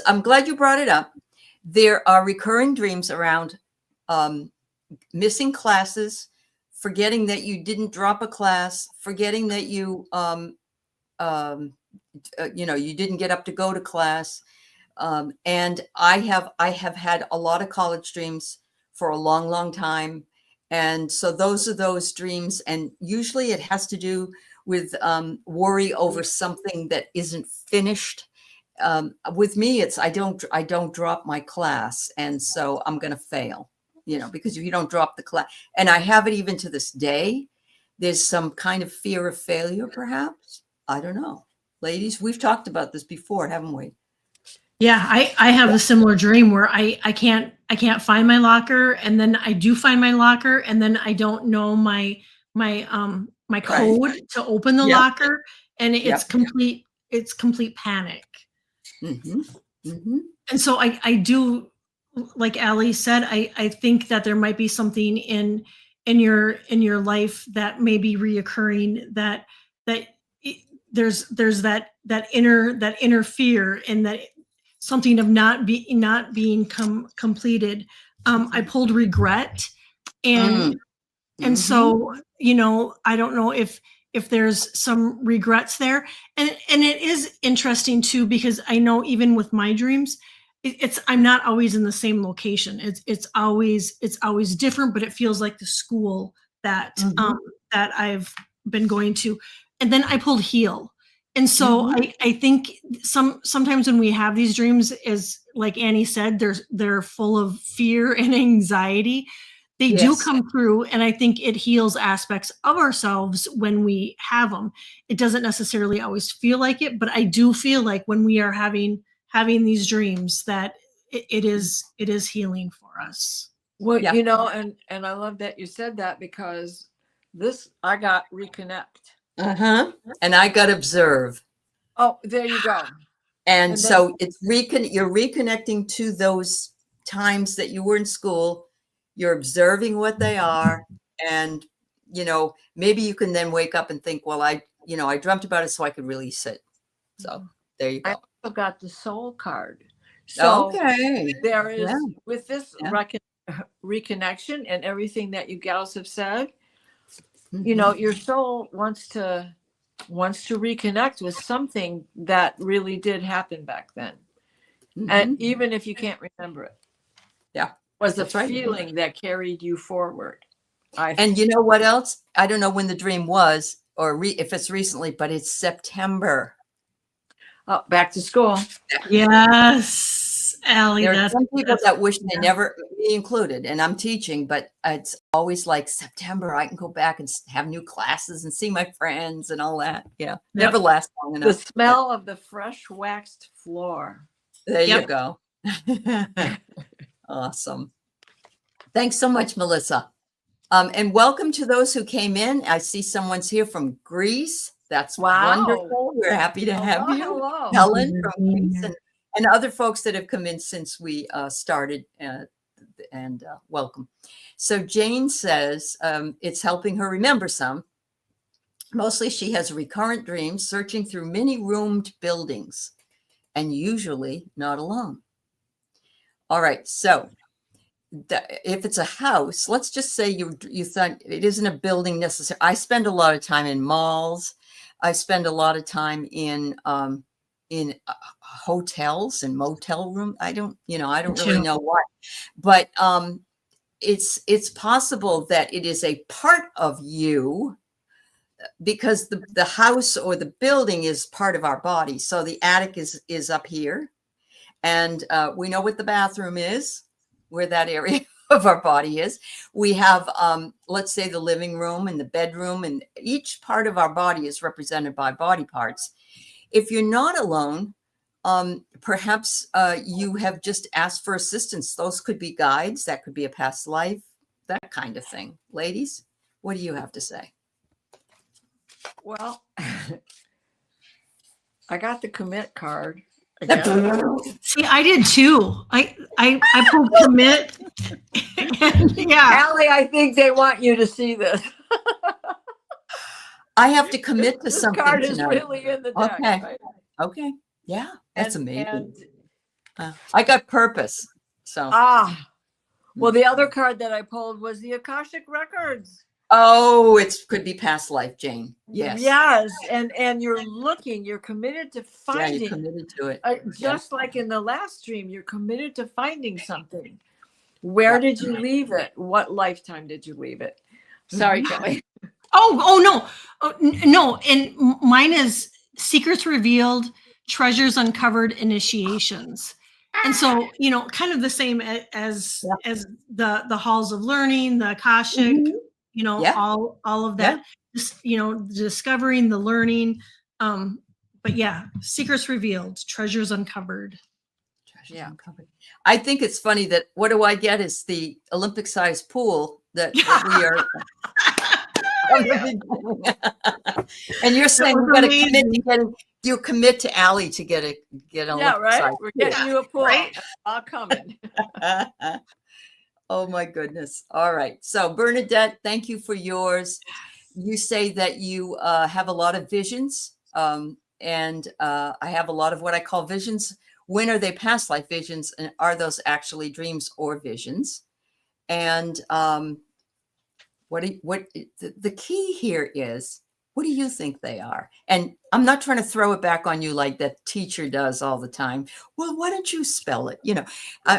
I'm glad you brought it up. There are recurring dreams around missing classes, forgetting that you didn't drop a class, forgetting that you didn't get up to go to class. And I have had a lot of college dreams for a long, long time. And so those are those dreams. And usually it has to do with worry over something that isn't finished. With me, it's I don't drop my class. And so I'm going to fail, because if you don't drop the class, and I have it even to this day, there's some kind of fear of failure, perhaps. I don't know. Ladies, we've talked about this before, haven't we? Yeah, I have a similar dream where I can't find my locker, and then I do find my locker, and then I don't know my code to open the locker, and it's complete panic. And so I do, like Aley said, I think that there might be something in your life that may be reoccurring, that there's that inner fear, and that something of not being completed. I pulled regret, and so I don't know if there's some regrets there, and it is interesting too, because I know even with my dreams, I'm not always in the same location. It's always different, but it feels like the school that that I've been going to. And then I pulled heal. And so I think sometimes when we have these dreams, is like Annie said, they're full of fear and anxiety. They do come through, and I think it heals aspects of ourselves when we have them. It doesn't necessarily always feel like it, but I do feel like when we are having these dreams, that it is healing for us. Well, and I love that you said that, because I got reconnect. And I got observe. Oh, there you go. And so it's you're reconnecting to those times that you were in school. You're observing what they are. And, maybe you can then wake up and think, well, I dreamt about it so I could release it. So there you go. I also got the soul card. So there is, with this reconnection and everything that you gals have said, Mhm. you know, your soul wants to reconnect with something that really did happen back then. And Mhm. even if you can't remember it. Yeah, Was the that's right. feeling that carried you forward. And you know what else? I don't know when the dream was or if it's recently, but it's September. Oh, back to school. Yes, Aley, There are that's some people that wish they never, me included, and I'm teaching, but it's always like September. I can go back and have new classes and see my friends and all that. Yeah, never lasts long The enough. smell of the fresh waxed floor. There you Yep. go. Awesome. Thanks so much, Melissa. And welcome to those who came in. I see someone's here from Greece. That's Wow. wonderful. We're happy to have you. Hello. Helen from Greece and other folks that have come in since we started and welcome. So Jane says it's helping her remember some. Mostly she has recurrent dreams searching through many roomed buildings and usually not alone. All right, so if it's a house, let's just say you thought it isn't a building necessarily. I spend a lot of time in malls. I spend a lot of time in hotels and motel room. I don't really know why, but it's possible that it is a part of you because the house or the building is part of our body. So the attic is up here, and we know what the bathroom is, where that area of our body is. We have, let's say, the living room and the bedroom, and each part of our body is represented by body parts. If you're not alone, perhaps you have just asked for assistance. Those could be guides. That could be a past life, that kind of thing. Ladies, what do you have to say? Well, I got the commit card. See, I did too. I pulled commit. Yeah. Aley, I think they want you to see this. I have to commit to this something card is tonight. really in the deck. Okay. Right? Okay. Yeah, that's And- amazing. and- I got purpose. So. Well, the other card that I pulled was the Akashic Records. Oh, it could be past life, Jane. Yes. Yes. And you're committed to finding. Yeah, you're committed to it. Just like in the last dream, you're committed to finding something. Where did you leave it? What lifetime did you leave it? Sorry, Kelly. Oh no. And mine is secrets revealed, treasures uncovered, initiations. And so, kind of the same as the halls of learning, the Akashic, all of that, just, discovering, the learning. But yeah, secrets revealed, treasures uncovered. Uncovered. I think it's funny that what do I get is the Olympic sized pool that we are. And you're saying we've got to commit to getting. You commit to Aley to get on. Yeah, right. We're getting you a pool. Right? I'll come in. Oh my goodness. All right. So Bernadette, thank you for yours. You say that you have a lot of visions, and I have a lot of what I call visions. When are they past life visions, and are those actually dreams or visions? And the key here is, what do you think they are? And I'm not trying to throw it back on you like that teacher does all the time. Well, why don't you spell it?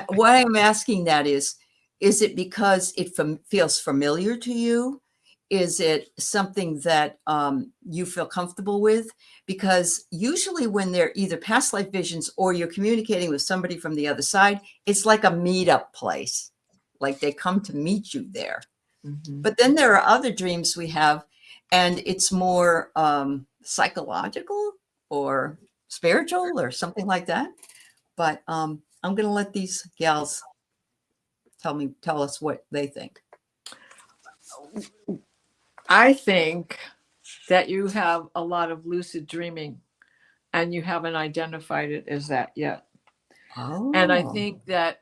Why I'm asking that is it because it feels familiar to you? Is it something that you feel comfortable with? Because usually when they're either past life visions or you're communicating with somebody from the other side, it's like a meetup place. Like they come to meet you there. Mm-hmm. But then there are other dreams we have, and it's more psychological or spiritual or something like that. But I'm going to let these gals tell us what they think. I think that you have a lot of lucid dreaming and you haven't identified it as that yet. Oh. And I think that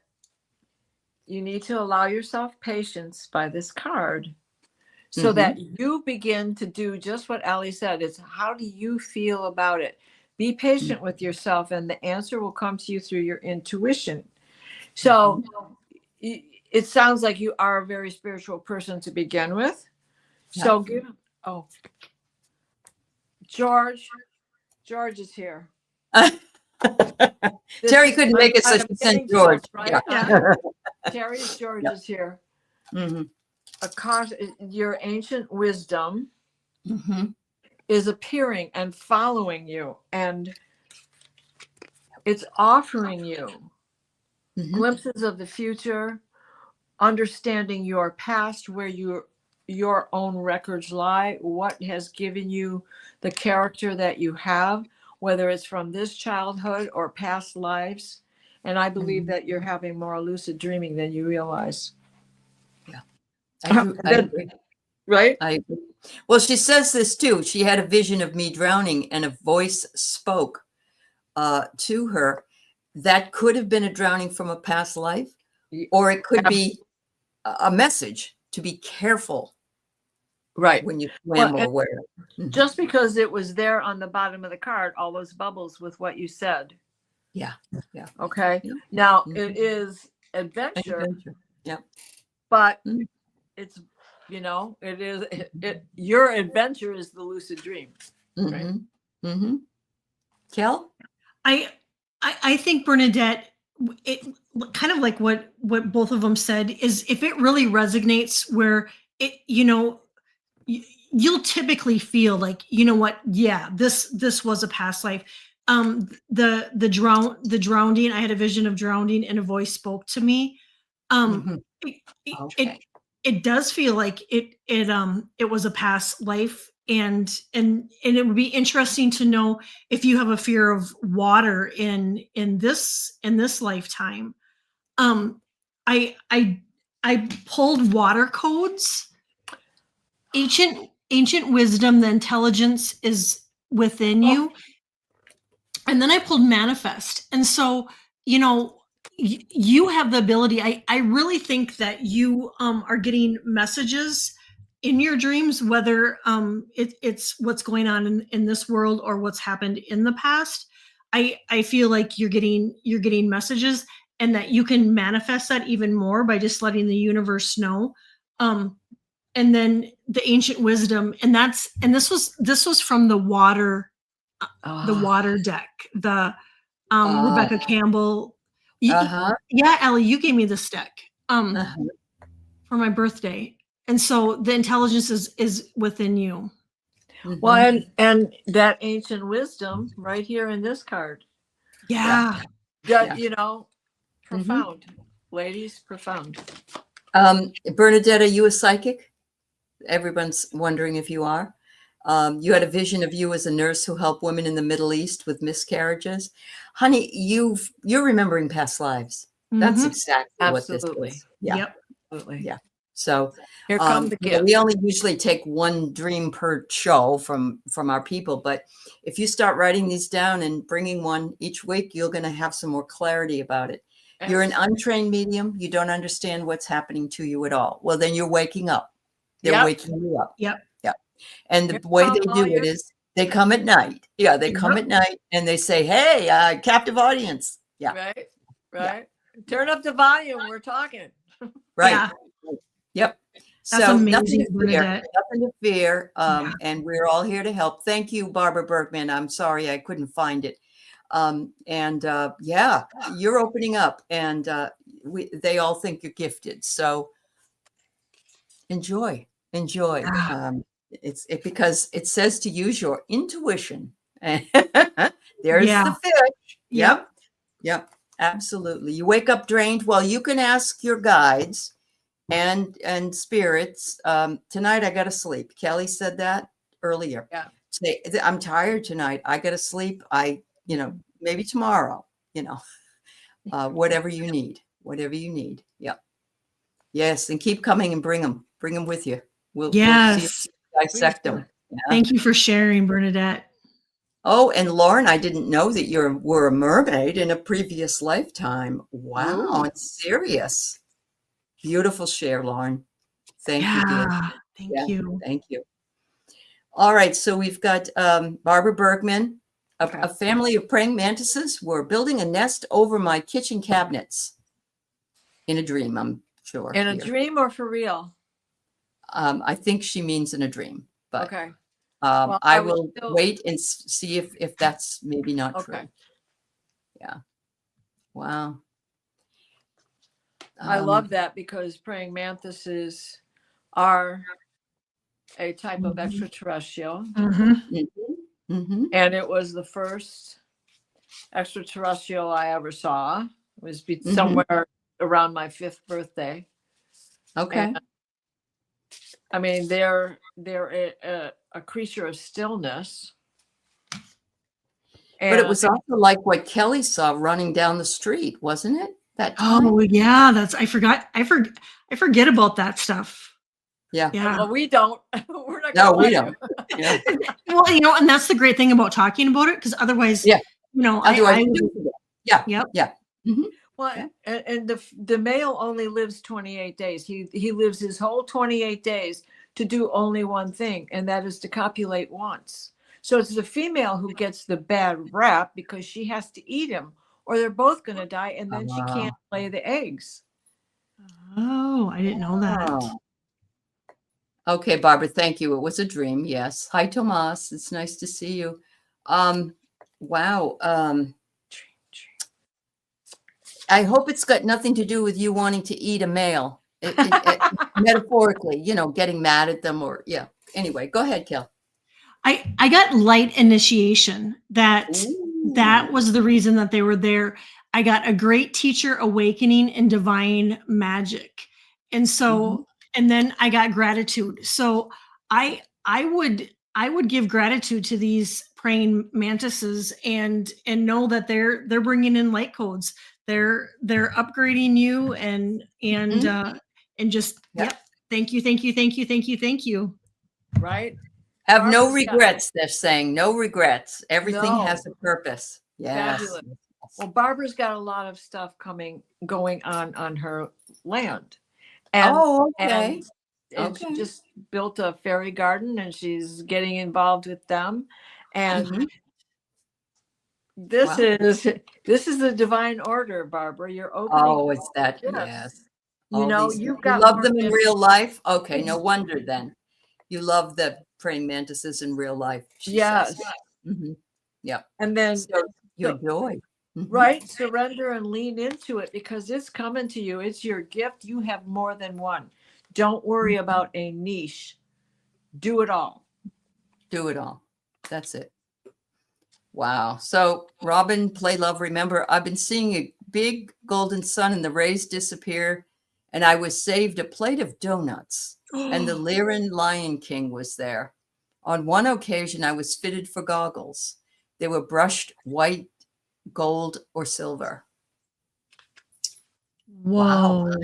you need to allow yourself patience by this card so that you begin to do just what Aley said. It's how do you feel about it? Be patient with yourself and the answer will come to you through your intuition. So it sounds like you are a very spiritual person to begin with. So George is here. Teri couldn't make it, so she sent George. Right? Yeah. George Yeah. is here. Mm-hmm. Your ancient wisdom Mm-hmm. is appearing and following you, and it's offering you Mm-hmm. glimpses of the future, understanding your past, where your own records lie, what has given you the character that you have, whether it's from this childhood or past lives. And I believe that you're having more lucid dreaming than you realize. Yeah, I agree. Right? I agree. Well, she says this too. She had a vision of me drowning, and a voice spoke to her. That could have been a drowning from a past life, or it could be a message to be careful. Right. When you swim or where. Just because it was there on the bottom of the card, all those bubbles with what you said. Yeah. Yeah. Okay. Yeah. Now it is adventure. Yeah. But it's, your adventure is the lucid dream. Right? Mm-hmm. Mm-hmm. Kel? I think Bernadette, it kind of like what both of them said is, if it really resonates where it, you'll typically feel like, yeah, this was a past life. The drowning, I had a vision of drowning and a voice spoke to me. It does feel like it was a past life, and it would be interesting to know if you have a fear of water in this lifetime. I pulled water codes. Ancient wisdom, the intelligence is within you. And then I pulled manifest. And so, you have the ability. I really think that you are getting messages in your dreams, whether it's what's going on in this world or what's happened in the past. I feel like you're getting messages, and that you can manifest that even more by just letting the universe know. And then the ancient wisdom, and this was from the water deck, the Rebecca Campbell. Yeah, Aley, you gave me this deck for my birthday, and so the intelligence is within you. Well, and that ancient wisdom right here in this card. Yeah. Profound. Ladies, profound. Bernadette, are you a psychic? Everyone's wondering if you are. You had a vision of you as a nurse who helped women in the Middle East with miscarriages. Honey, you're remembering past lives. That's exactly what this is. Yeah. Yep. Absolutely. Yeah. So here come the kids. We only usually take one dream per show from our people, but if you start writing these down and bringing one each week, you're going to have some more clarity about it. Yes. You're an untrained medium. You don't understand what's happening to you at all. Well, then you're waking up. They're waking you up. Yep. And the way they do it is they come at night. Yeah, they come at night and they say, "Hey, captive audience." Yeah. Right. Yeah. Turn up the volume. We're talking. Right. Yeah. Yep. That's so amazing, nothing to fear. And we're all here to help. Thank you, Barbara Bergman. I'm sorry I couldn't find it. You're opening up, and they all think you're gifted. So enjoy. It's because it says to use your intuition. There's the fish. Yep. Absolutely. You wake up drained. Well, you can ask your guides and spirits. Tonight I got to sleep. Kelly said that earlier. Yeah. Say, I'm tired tonight. I got to sleep. Maybe tomorrow. Whatever you need. Yep. Yes, and keep coming and bring them with you. We'll see if we dissect them. Yeah. Thank you for sharing, Bernadette. Oh, and Lauren, I didn't know that you were a mermaid in a previous lifetime. Wow, I'm serious. Beautiful share, Lauren. Thank you, dear. Thank you. All right, so we've got Barbara Bergman, a family of praying mantises were building a nest over my kitchen cabinets in a dream. I'm sure. In a here. dream or for real? I think she means in a dream, but Okay. Well, I would will still- wait and see if that's maybe not Okay. true. Yeah. Wow. I love that because praying mantises are a type of Mhm. extraterrestrial, Mhm. and it was the first extraterrestrial I ever saw. It was somewhere around my 5th birthday. Okay. And, I mean, they're a creature of stillness. But it was also like what Kelly saw running down the street, wasn't it? That time? Oh yeah, I forget about that stuff. Yeah. Yeah. Well, we don't. We're not. No, gonna we let don't. you. Yeah. Well, and that's the great thing about talking about it, because otherwise, Yeah. I you do forget. Yeah. Yep. Yeah. Mhm. Well, Yeah. and the male only lives 28 days. He lives his whole 28 days to do only one thing, and that is to copulate once. So it's the female who gets the bad rap because she has to eat him, or they're both going to die, and then she can't lay the eggs. Oh, I didn't know that. Oh. Okay, Barbara, thank you. It was a dream. Yes. Hi, Tomas. It's nice to see you. Wow. I hope it's got nothing to do with you wanting to eat a male, metaphorically, getting mad at them or, yeah. Anyway, go ahead, Kel. I got light initiation. That was the reason that they were there. I got a great teacher awakening and divine magic. And so, and then I got gratitude. So I would give gratitude to these praying mantises and know that they're bringing in light codes. They're upgrading you and just, yep. Thank you. Right? Have no Barbara's regrets, they're saying. No regrets. Everything No. has a purpose. Yes. Fabulous. Well, Barbara's got a lot of stuff going on her land. And, okay. and she just built a fairy garden and she's getting involved with them. And this is the divine order, Barbara. You're opening. Oh, it's that. Yes. You've got you love them in real life. Okay. No wonder then. You love the praying mantises in real life. Yes. Yeah. And then your joy. Right. Surrender and lean into it because it's coming to you. It's your gift. You have more than one. Don't worry about a niche. Do it all. Do it all. That's it. Wow. So Robin, play love. Remember, I've been seeing a big golden sun and the rays disappear. And I was saved a plate of donuts. And the Lyran Lion King was there. On one occasion, I was fitted for goggles. They were brushed white, gold, or silver. Whoa.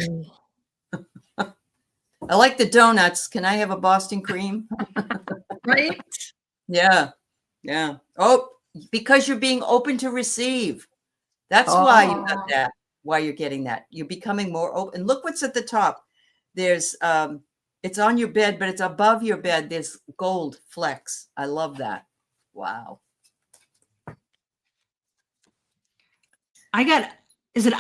Wow. I like the donuts. Can I have a Boston cream? Right? Yeah. Yeah. Oh, because you're being open to receive. That's why you got that. Why you're getting that. You're becoming more open. Look what's at the top. There's it's on your bed, but it's above your bed. There's gold flecks. I love that. Wow. I got, is it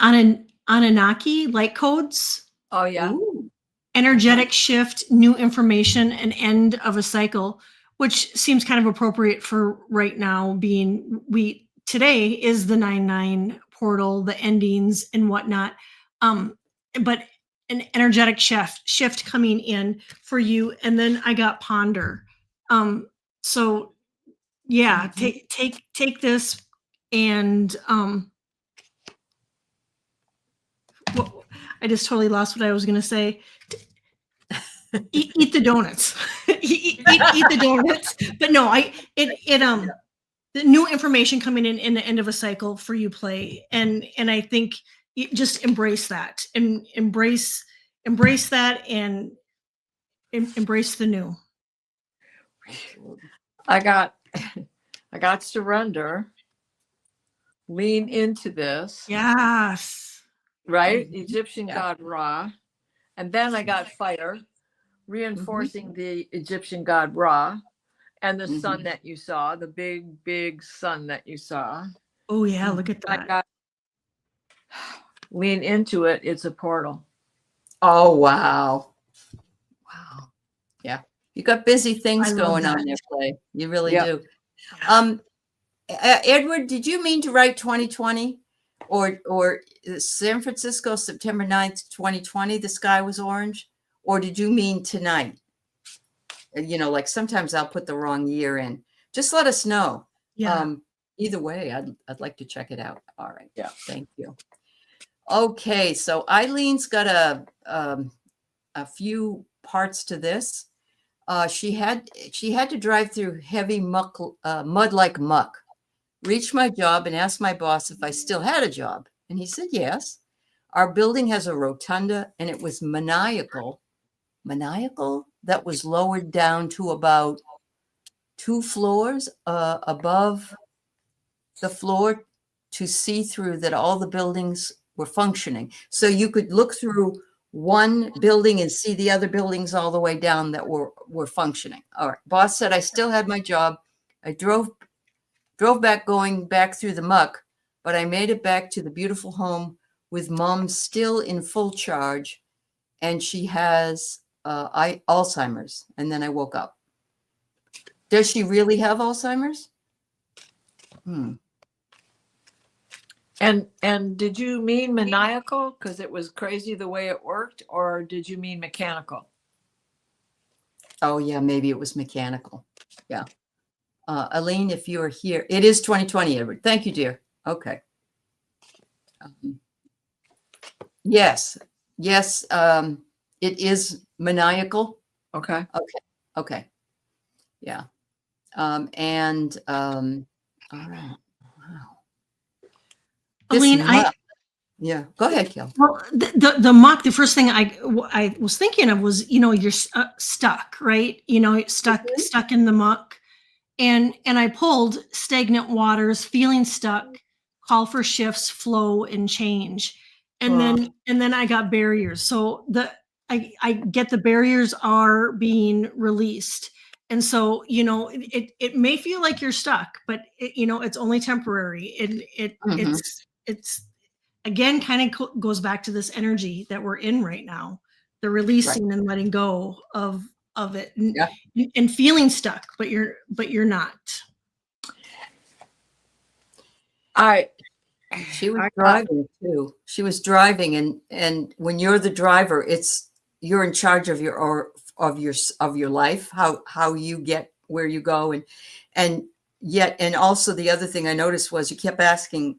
Anunnaki light codes? Oh, yeah. Ooh. Energetic shift, new information, and end of a cycle, which seems kind of appropriate for right now, being today is the 9/9 portal, the endings and whatnot. But an energetic shift coming in for you. And then I got ponder. So yeah, take this and I just totally lost what I was gonna say. Eat the donuts. eat the donuts. But no, the new information coming in the end of a cycle for you play. And I think you just embrace that and embrace that and embrace the new. I got surrender. Lean into this. Yes. Right? Egyptian god Ra. And then I got fire, reinforcing the Egyptian god Ra and the sun that you saw, the big sun that you saw. Oh yeah, look at that. Lean into it. It's a portal. Oh, wow. Wow. Yeah. You got busy things I love going on that. there, Clay. You really Yep. do. Yeah. Edward, did you mean to write 2020 or San Francisco, September 9th, 2020, the sky was orange? Or did you mean tonight? You know, like sometimes I'll put the wrong year in. Just let us know. Yeah. Either way, I'd like to check it out. All right. Yeah. Thank you. Okay, so Eileen's got a few parts to this. She had to drive through heavy mud like muck, reach my job and asked my boss if I still had a job. And he said, yes. Our building has a rotunda and it was maniacal that was lowered down to about 2 floors above the floor to see through that all the buildings were functioning. So you could look through one building and see the other buildings all the way down that were functioning. All right. Boss said I still had my job. I drove back going back through the muck, but I made it back to the beautiful home with mom still in full charge. And she has Alzheimer's. And then I woke up. Does she really have Alzheimer's? And did you mean maniacal because it was crazy the way it worked, or did you mean mechanical? Oh yeah, maybe it was mechanical. Yeah. Aline, if you are here, it is 2020, Edward. Thank you, dear. Okay. Yes. It is maniacal. Okay. Okay. Yeah. All right. Wow. Aline, Yeah, go ahead, Kel. well, the muck, the first thing I was thinking of was, you're stuck, right? Stuck in the muck. And I pulled stagnant waters, feeling stuck, call for shifts, flow, and change. And then I got barriers. So I get the barriers are being released. And so, it may feel like you're stuck, but it's only temporary. And it's again kind of goes back to this energy that we're in right now, the releasing and letting go of it and feeling stuck, but you're not. She was driving too. She was driving, and when you're the driver, you're in charge of your life, how you get where you go, and also the other thing I noticed was you kept asking,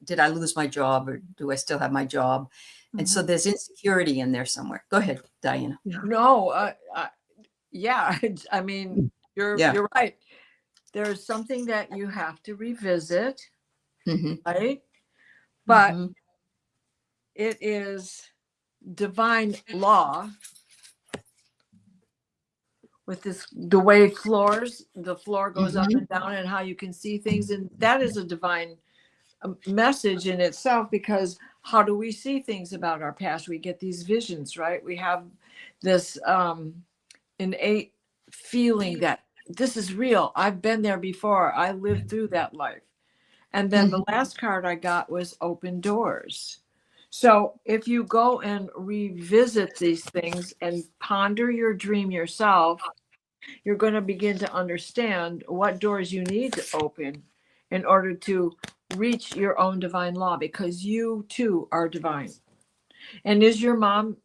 did I lose my job or do I still have my job? And so there's insecurity in there somewhere. Go ahead, Diana. No, yeah, I mean, you're right. There's something that you have to revisit, right? But it is divine law with the way the floor goes up and down and how you can see things. And that is a divine message in itself, because how do we see things about our past? We get these visions, right? We have this innate feeling that this is real. I've been there before. I lived through that life. And then the last card I got was open doors. So if you go and revisit these things and ponder your dream yourself, you're going to begin to understand what doors you need to open in order to reach your own divine law, because you too are divine. And is your mom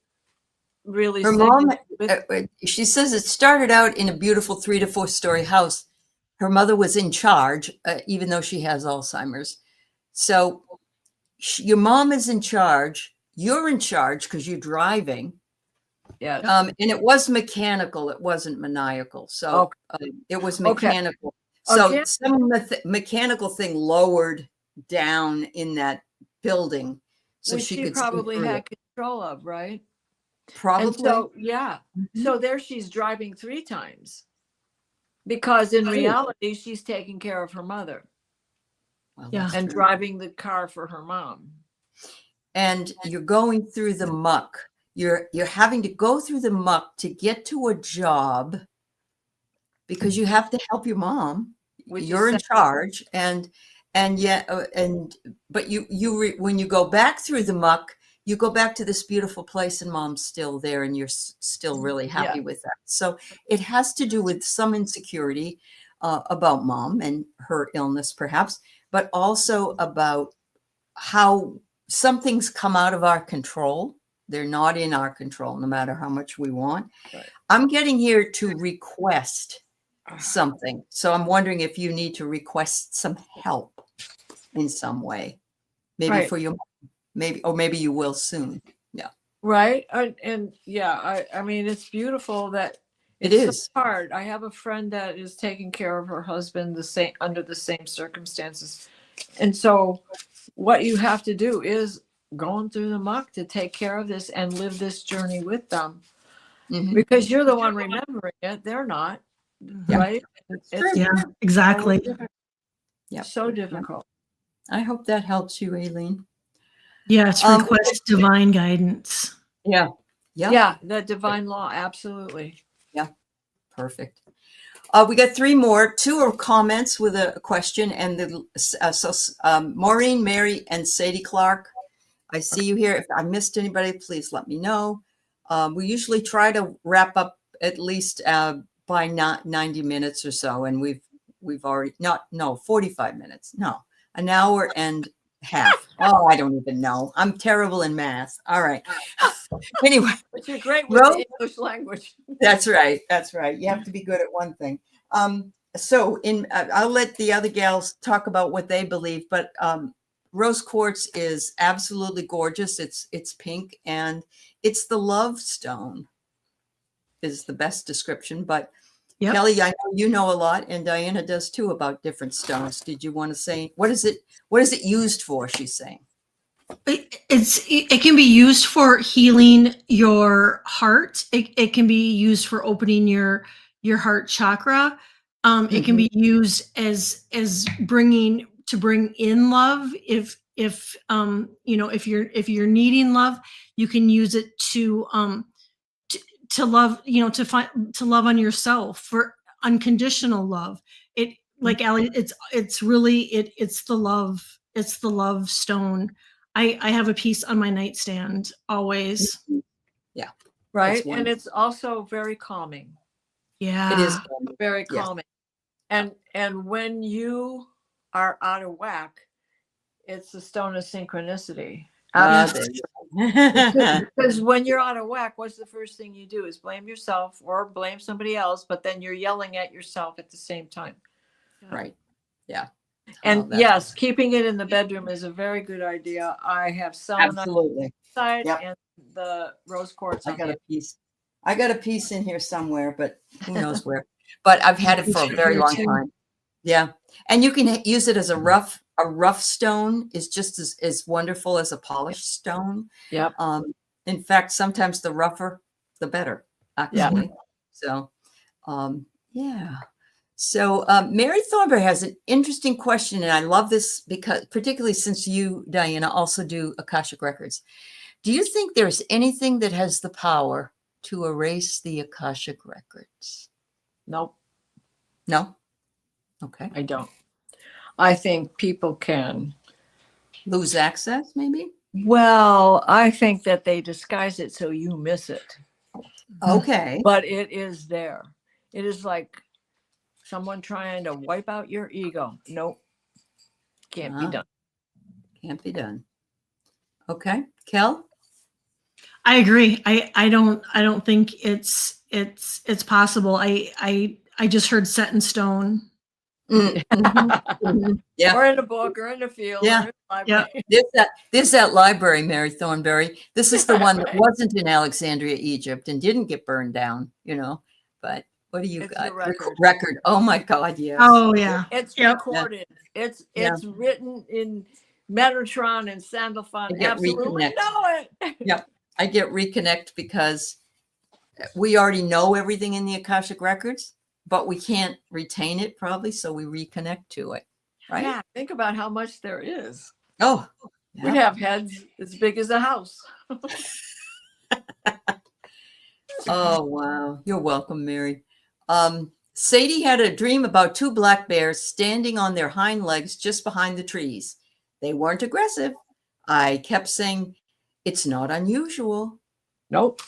really? Her mom, she says it started out in a beautiful 3 to 4 story house. Her mother was in charge, even though she has Alzheimer's. So your mom is in charge. You're in charge because you're driving. Yeah. And it was mechanical. It wasn't maniacal. So it was mechanical. So some mechanical thing lowered down in that building, so which she she could probably had control of, right? Probably. And so, so there she's driving 3 times, because in reality she's taking care of her mother and driving the car for her mom. And you're going through the muck. You're having to go through the muck to get to a job, because you have to help your mom. You're in charge, but when you go back through the muck, you go back to this beautiful place and mom's still there and you're still really happy with that. So it has to do with some insecurity about mom and her illness perhaps, but also about how some things come out of our control. They're not in our control, no matter how much we want. Right. I'm getting here to request something. So I'm wondering if you need to request some help in some way, maybe for your, maybe you will soon. Yeah. Right. And yeah, I mean, it's beautiful that It it's is so hard. I have a friend that is taking care of her husband under the same circumstances. And so what you have to do is going through the muck to take care of this and live this journey with them. Because you're the one remembering it. They're not. Yeah. Right. Yeah, exactly. Yeah. So difficult. I hope that helps you, Aileen. Yes, request divine guidance. Yeah. Yeah, the divine law, absolutely. Yeah, perfect. We got 3 more. 2 are comments with a question, and Maureen, Mary, and Sadie Clark. I see you here. If I missed anybody, please let me know. We usually try to wrap up at least by 90 minutes or so, and we've already 45 minutes. No, an hour and half. Oh, I don't even know. I'm terrible in math. All right. Anyway, but you're great with the English language. That's right. That's right. You have to be good at one thing. So I'll let the other gals talk about what they believe, but rose quartz is absolutely gorgeous. It's pink and it's the love stone is the best description. But Kelly, I know you know a lot, and Diana does too, about different stones. Did you want to say what is it used for? She's saying. It can be used for healing your heart. It can be used for opening your heart chakra. It can be used as bring in love. If if you're needing love, you can use it to love, to love on yourself, for unconditional love. It, like Aley, it's really it's the love stone. I have a piece on my nightstand always. Yeah. Right. And it's also very calming. Yeah. It is very calming. And when you are out of whack, it's the stone of synchronicity. Because when you're out of whack, what's the first thing you do is blame yourself or blame somebody else, but then you're yelling at yourself at the same time. Right. Yeah. And yes, keeping it in the bedroom is a very good idea. I have some side and the rose quartz. I got a piece in here somewhere, but who knows where. But I've had it for a very long time. Yeah. And you can use it as a rough stone is just as wonderful as a polished stone. Yep. In fact, sometimes the rougher, the better, actually. So, yeah. So Mary Thornberry has an interesting question, and I love this because particularly since you, Diana, also do Akashic Records. Do you think there's anything that has the power to erase the Akashic Records? Nope. No? Okay. I don't. I think people can lose access, maybe? Well, I think that they disguise it so you miss it. Okay. But it is there. It is like someone trying to wipe out your ego. Nope. Can't be done. Can't be done. Okay. Kel? I agree. I don't think it's possible. I just heard set in stone. Yeah. Or in a book or in a field. Yeah. Or in a library. There's that library, Mary Thornberry. This is the one that wasn't in Alexandria, Egypt, and didn't get burned down, but what do you got? Record. Oh my God, yes. Oh yeah. It's recorded. It's written in Metatron and Sandalphon. Absolutely know it. Yep. I get Reconnect because we already know everything in the Akashic Records, but we can't retain it probably, so we reconnect to it. Right? Yeah, think about how much there is. Oh. Yeah. We have heads as big as a house. Oh, wow. You're welcome, Mary. Sadie had a dream about 2 black bears standing on their hind legs just behind the trees. They weren't aggressive. I kept saying, it's not unusual. Nope,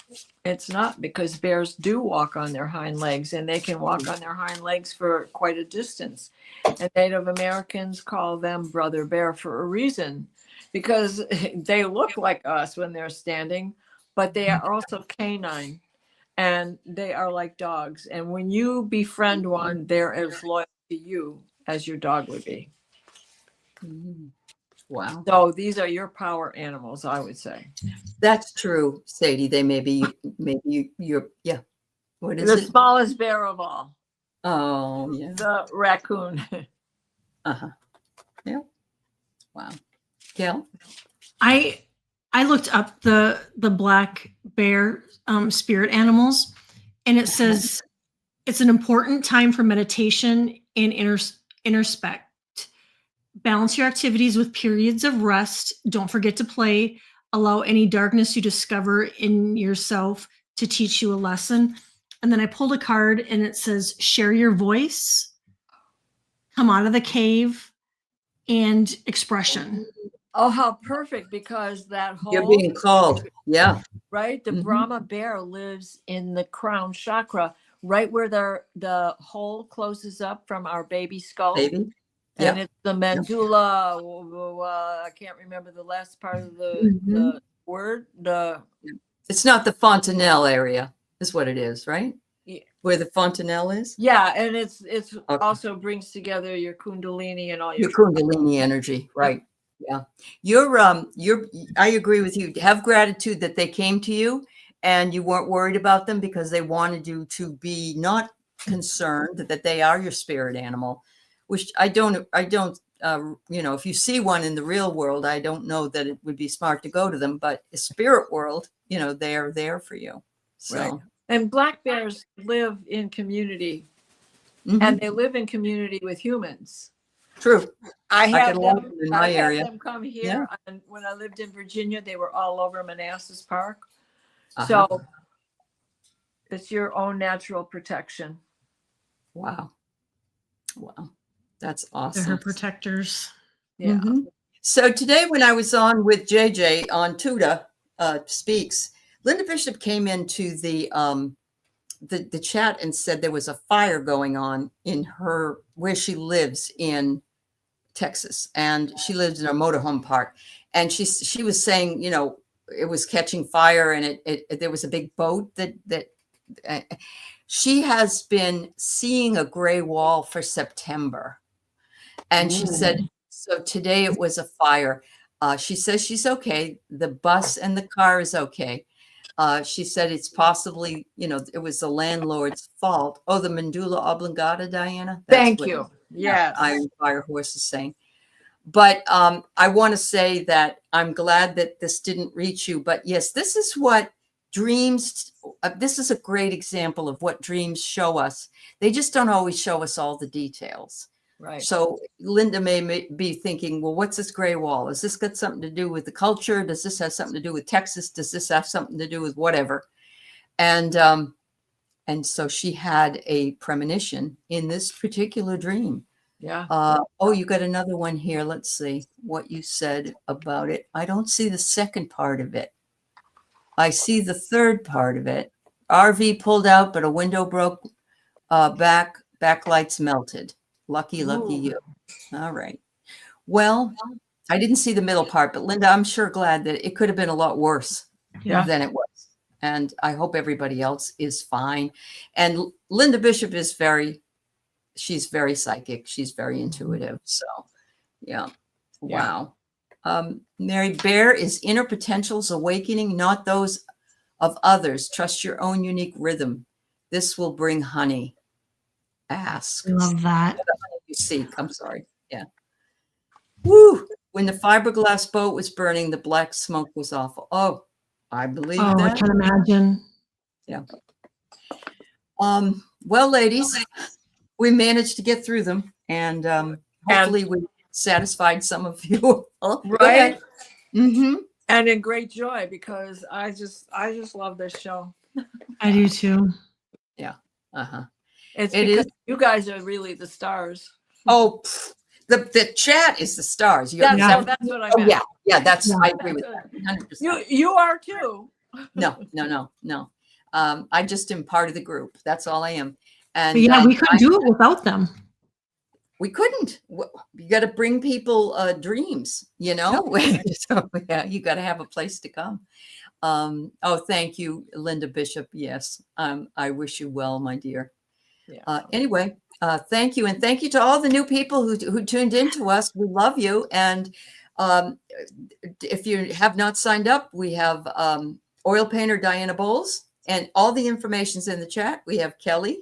it's not, because bears do walk on their hind legs, and they can walk on their hind legs for quite a distance. And Native Americans call them brother bear for a reason, because they look like us when they're standing, but they are also canine, and they are like dogs. And when you befriend one, they're as loyal to you as your dog would be. Mm. Wow. So these are your power animals, I would say. That's true, Sadie. They you're, yeah. What is The it? smallest bear of all, Oh, yeah. the raccoon. Uh-huh. Yeah. Wow. Gail? I looked up the black bear spirit animals, and it says it's an important time for meditation and introspect. Balance your activities with periods of rest. Don't forget to play. Allow any darkness you discover in yourself to teach you a lesson. And then I pulled a card, and it says, share your voice, come out of the cave, and expression. Oh, how perfect, because that whole, You're being called. Yeah. right? The Mhm. Brahma bear lives in the crown chakra, right where the hole closes up from our baby skull. Baby. And Yep. it's the medulla. I can't remember the last part of the word. It's not the fontanelle area, is what it is, right? Yeah. Where the fontanelle is? Yeah, and it's Okay. also brings together your kundalini and all Your Kundalini energy, right? Yeah. I agree with you. Have gratitude that they came to you and you weren't worried about them, because they wanted you to be not concerned that they are your spirit animal, which I don't, if you see one in the real world, I don't know that it would be smart to go to them, but the spirit world, they are there for you. So, right. And black bears live in community, mhm. and they live in community with humans. True. I get had a lot of them them in my area. come here, and when I lived in Virginia, they were all over Manassas Park. Uh-huh. So it's your own natural protection. Wow. That's They're her awesome. protectors. Yeah. Mhm. So today, when I was on with JJ on Tuda Speaks, Linda Bishop came into the chat and said there was a fire going on in where she lives in Texas, and she lives in a motorhome park, and she was saying, it was catching fire, and there was a big boat that she has been seeing a gray wall for September. And she said, so today it was a fire. She says she's okay. The bus and the car is okay. She said it's possibly, it was the landlord's fault. Oh, the medulla oblongata, Diana? Thank you. Yes. Iron Fire Horse is saying. But I want to say that I'm glad that this didn't reach you. But yes, this is what dreams, this is a great example of what dreams show us. They just don't always show us all the details. Right. So Linda may be thinking, well, what's this gray wall? Has this got something to do with the culture? Does this have something to do with Texas? Does this have something to do with whatever? And so she had a premonition in this particular dream. Yeah. Oh, you got another one here. Let's see what you said about it. I don't see the second part of it. I see the third part of it. RV pulled out, but a window broke. Backlights melted. Lucky you. All right. Well, I didn't see the middle part, but Linda, I'm sure glad that it could have been a lot worse than it was. And I hope everybody else is fine. And Linda Bishop is she's very psychic. She's very intuitive. So, yeah. Wow. Mary Bear is inner potentials awakening, not those of others. Trust your own unique rhythm. This will bring honey. Ask. I love that. You seek. I'm sorry. Yeah. Woo. When the fiberglass boat was burning, the black smoke was awful. Oh, I believe that. I can imagine. Yeah. Well, ladies, we managed to get through them, and hopefully we satisfied some of you. Right. Mm-hmm. And in great joy, because I just love this show. I do too. Yeah. Uh-huh. It because you guys are really the stars. Oh, the chat is the stars. That's what I meant. Yeah. Yeah, that's, Yeah. I agree with that. 100%. You are too. No. I just am part of the group. That's all I am. And But yeah, we couldn't do it without them. we couldn't. You got to bring people dreams, you know? So yeah, you got to have a place to come. Oh, thank you, Linda Bishop. Yes. I wish you well, my dear. Yeah. Anyway, thank you. And thank you to all the new people who tuned in to us. We love you. And if you have not signed up, we have oil painter Diana Bowles, and all the information's in the chat. We have Callie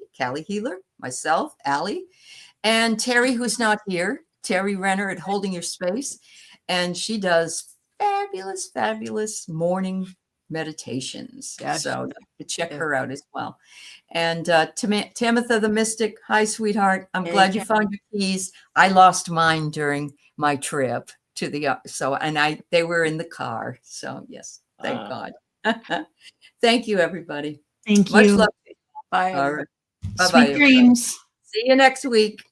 Healer, myself, Aley, and Teri, who's not here, Teri Renner at Holding Your Space. And she does fabulous morning meditations. Yes. So check her out as well. And Tamitha the Mystic, hi, sweetheart. I'm glad you found your keys. I lost mine during my trip to the they were in the car. So yes, thank God. Thank you, everybody. Thank Much you. love. Bye. All right. Bye-bye. Sweet dreams. See you next week.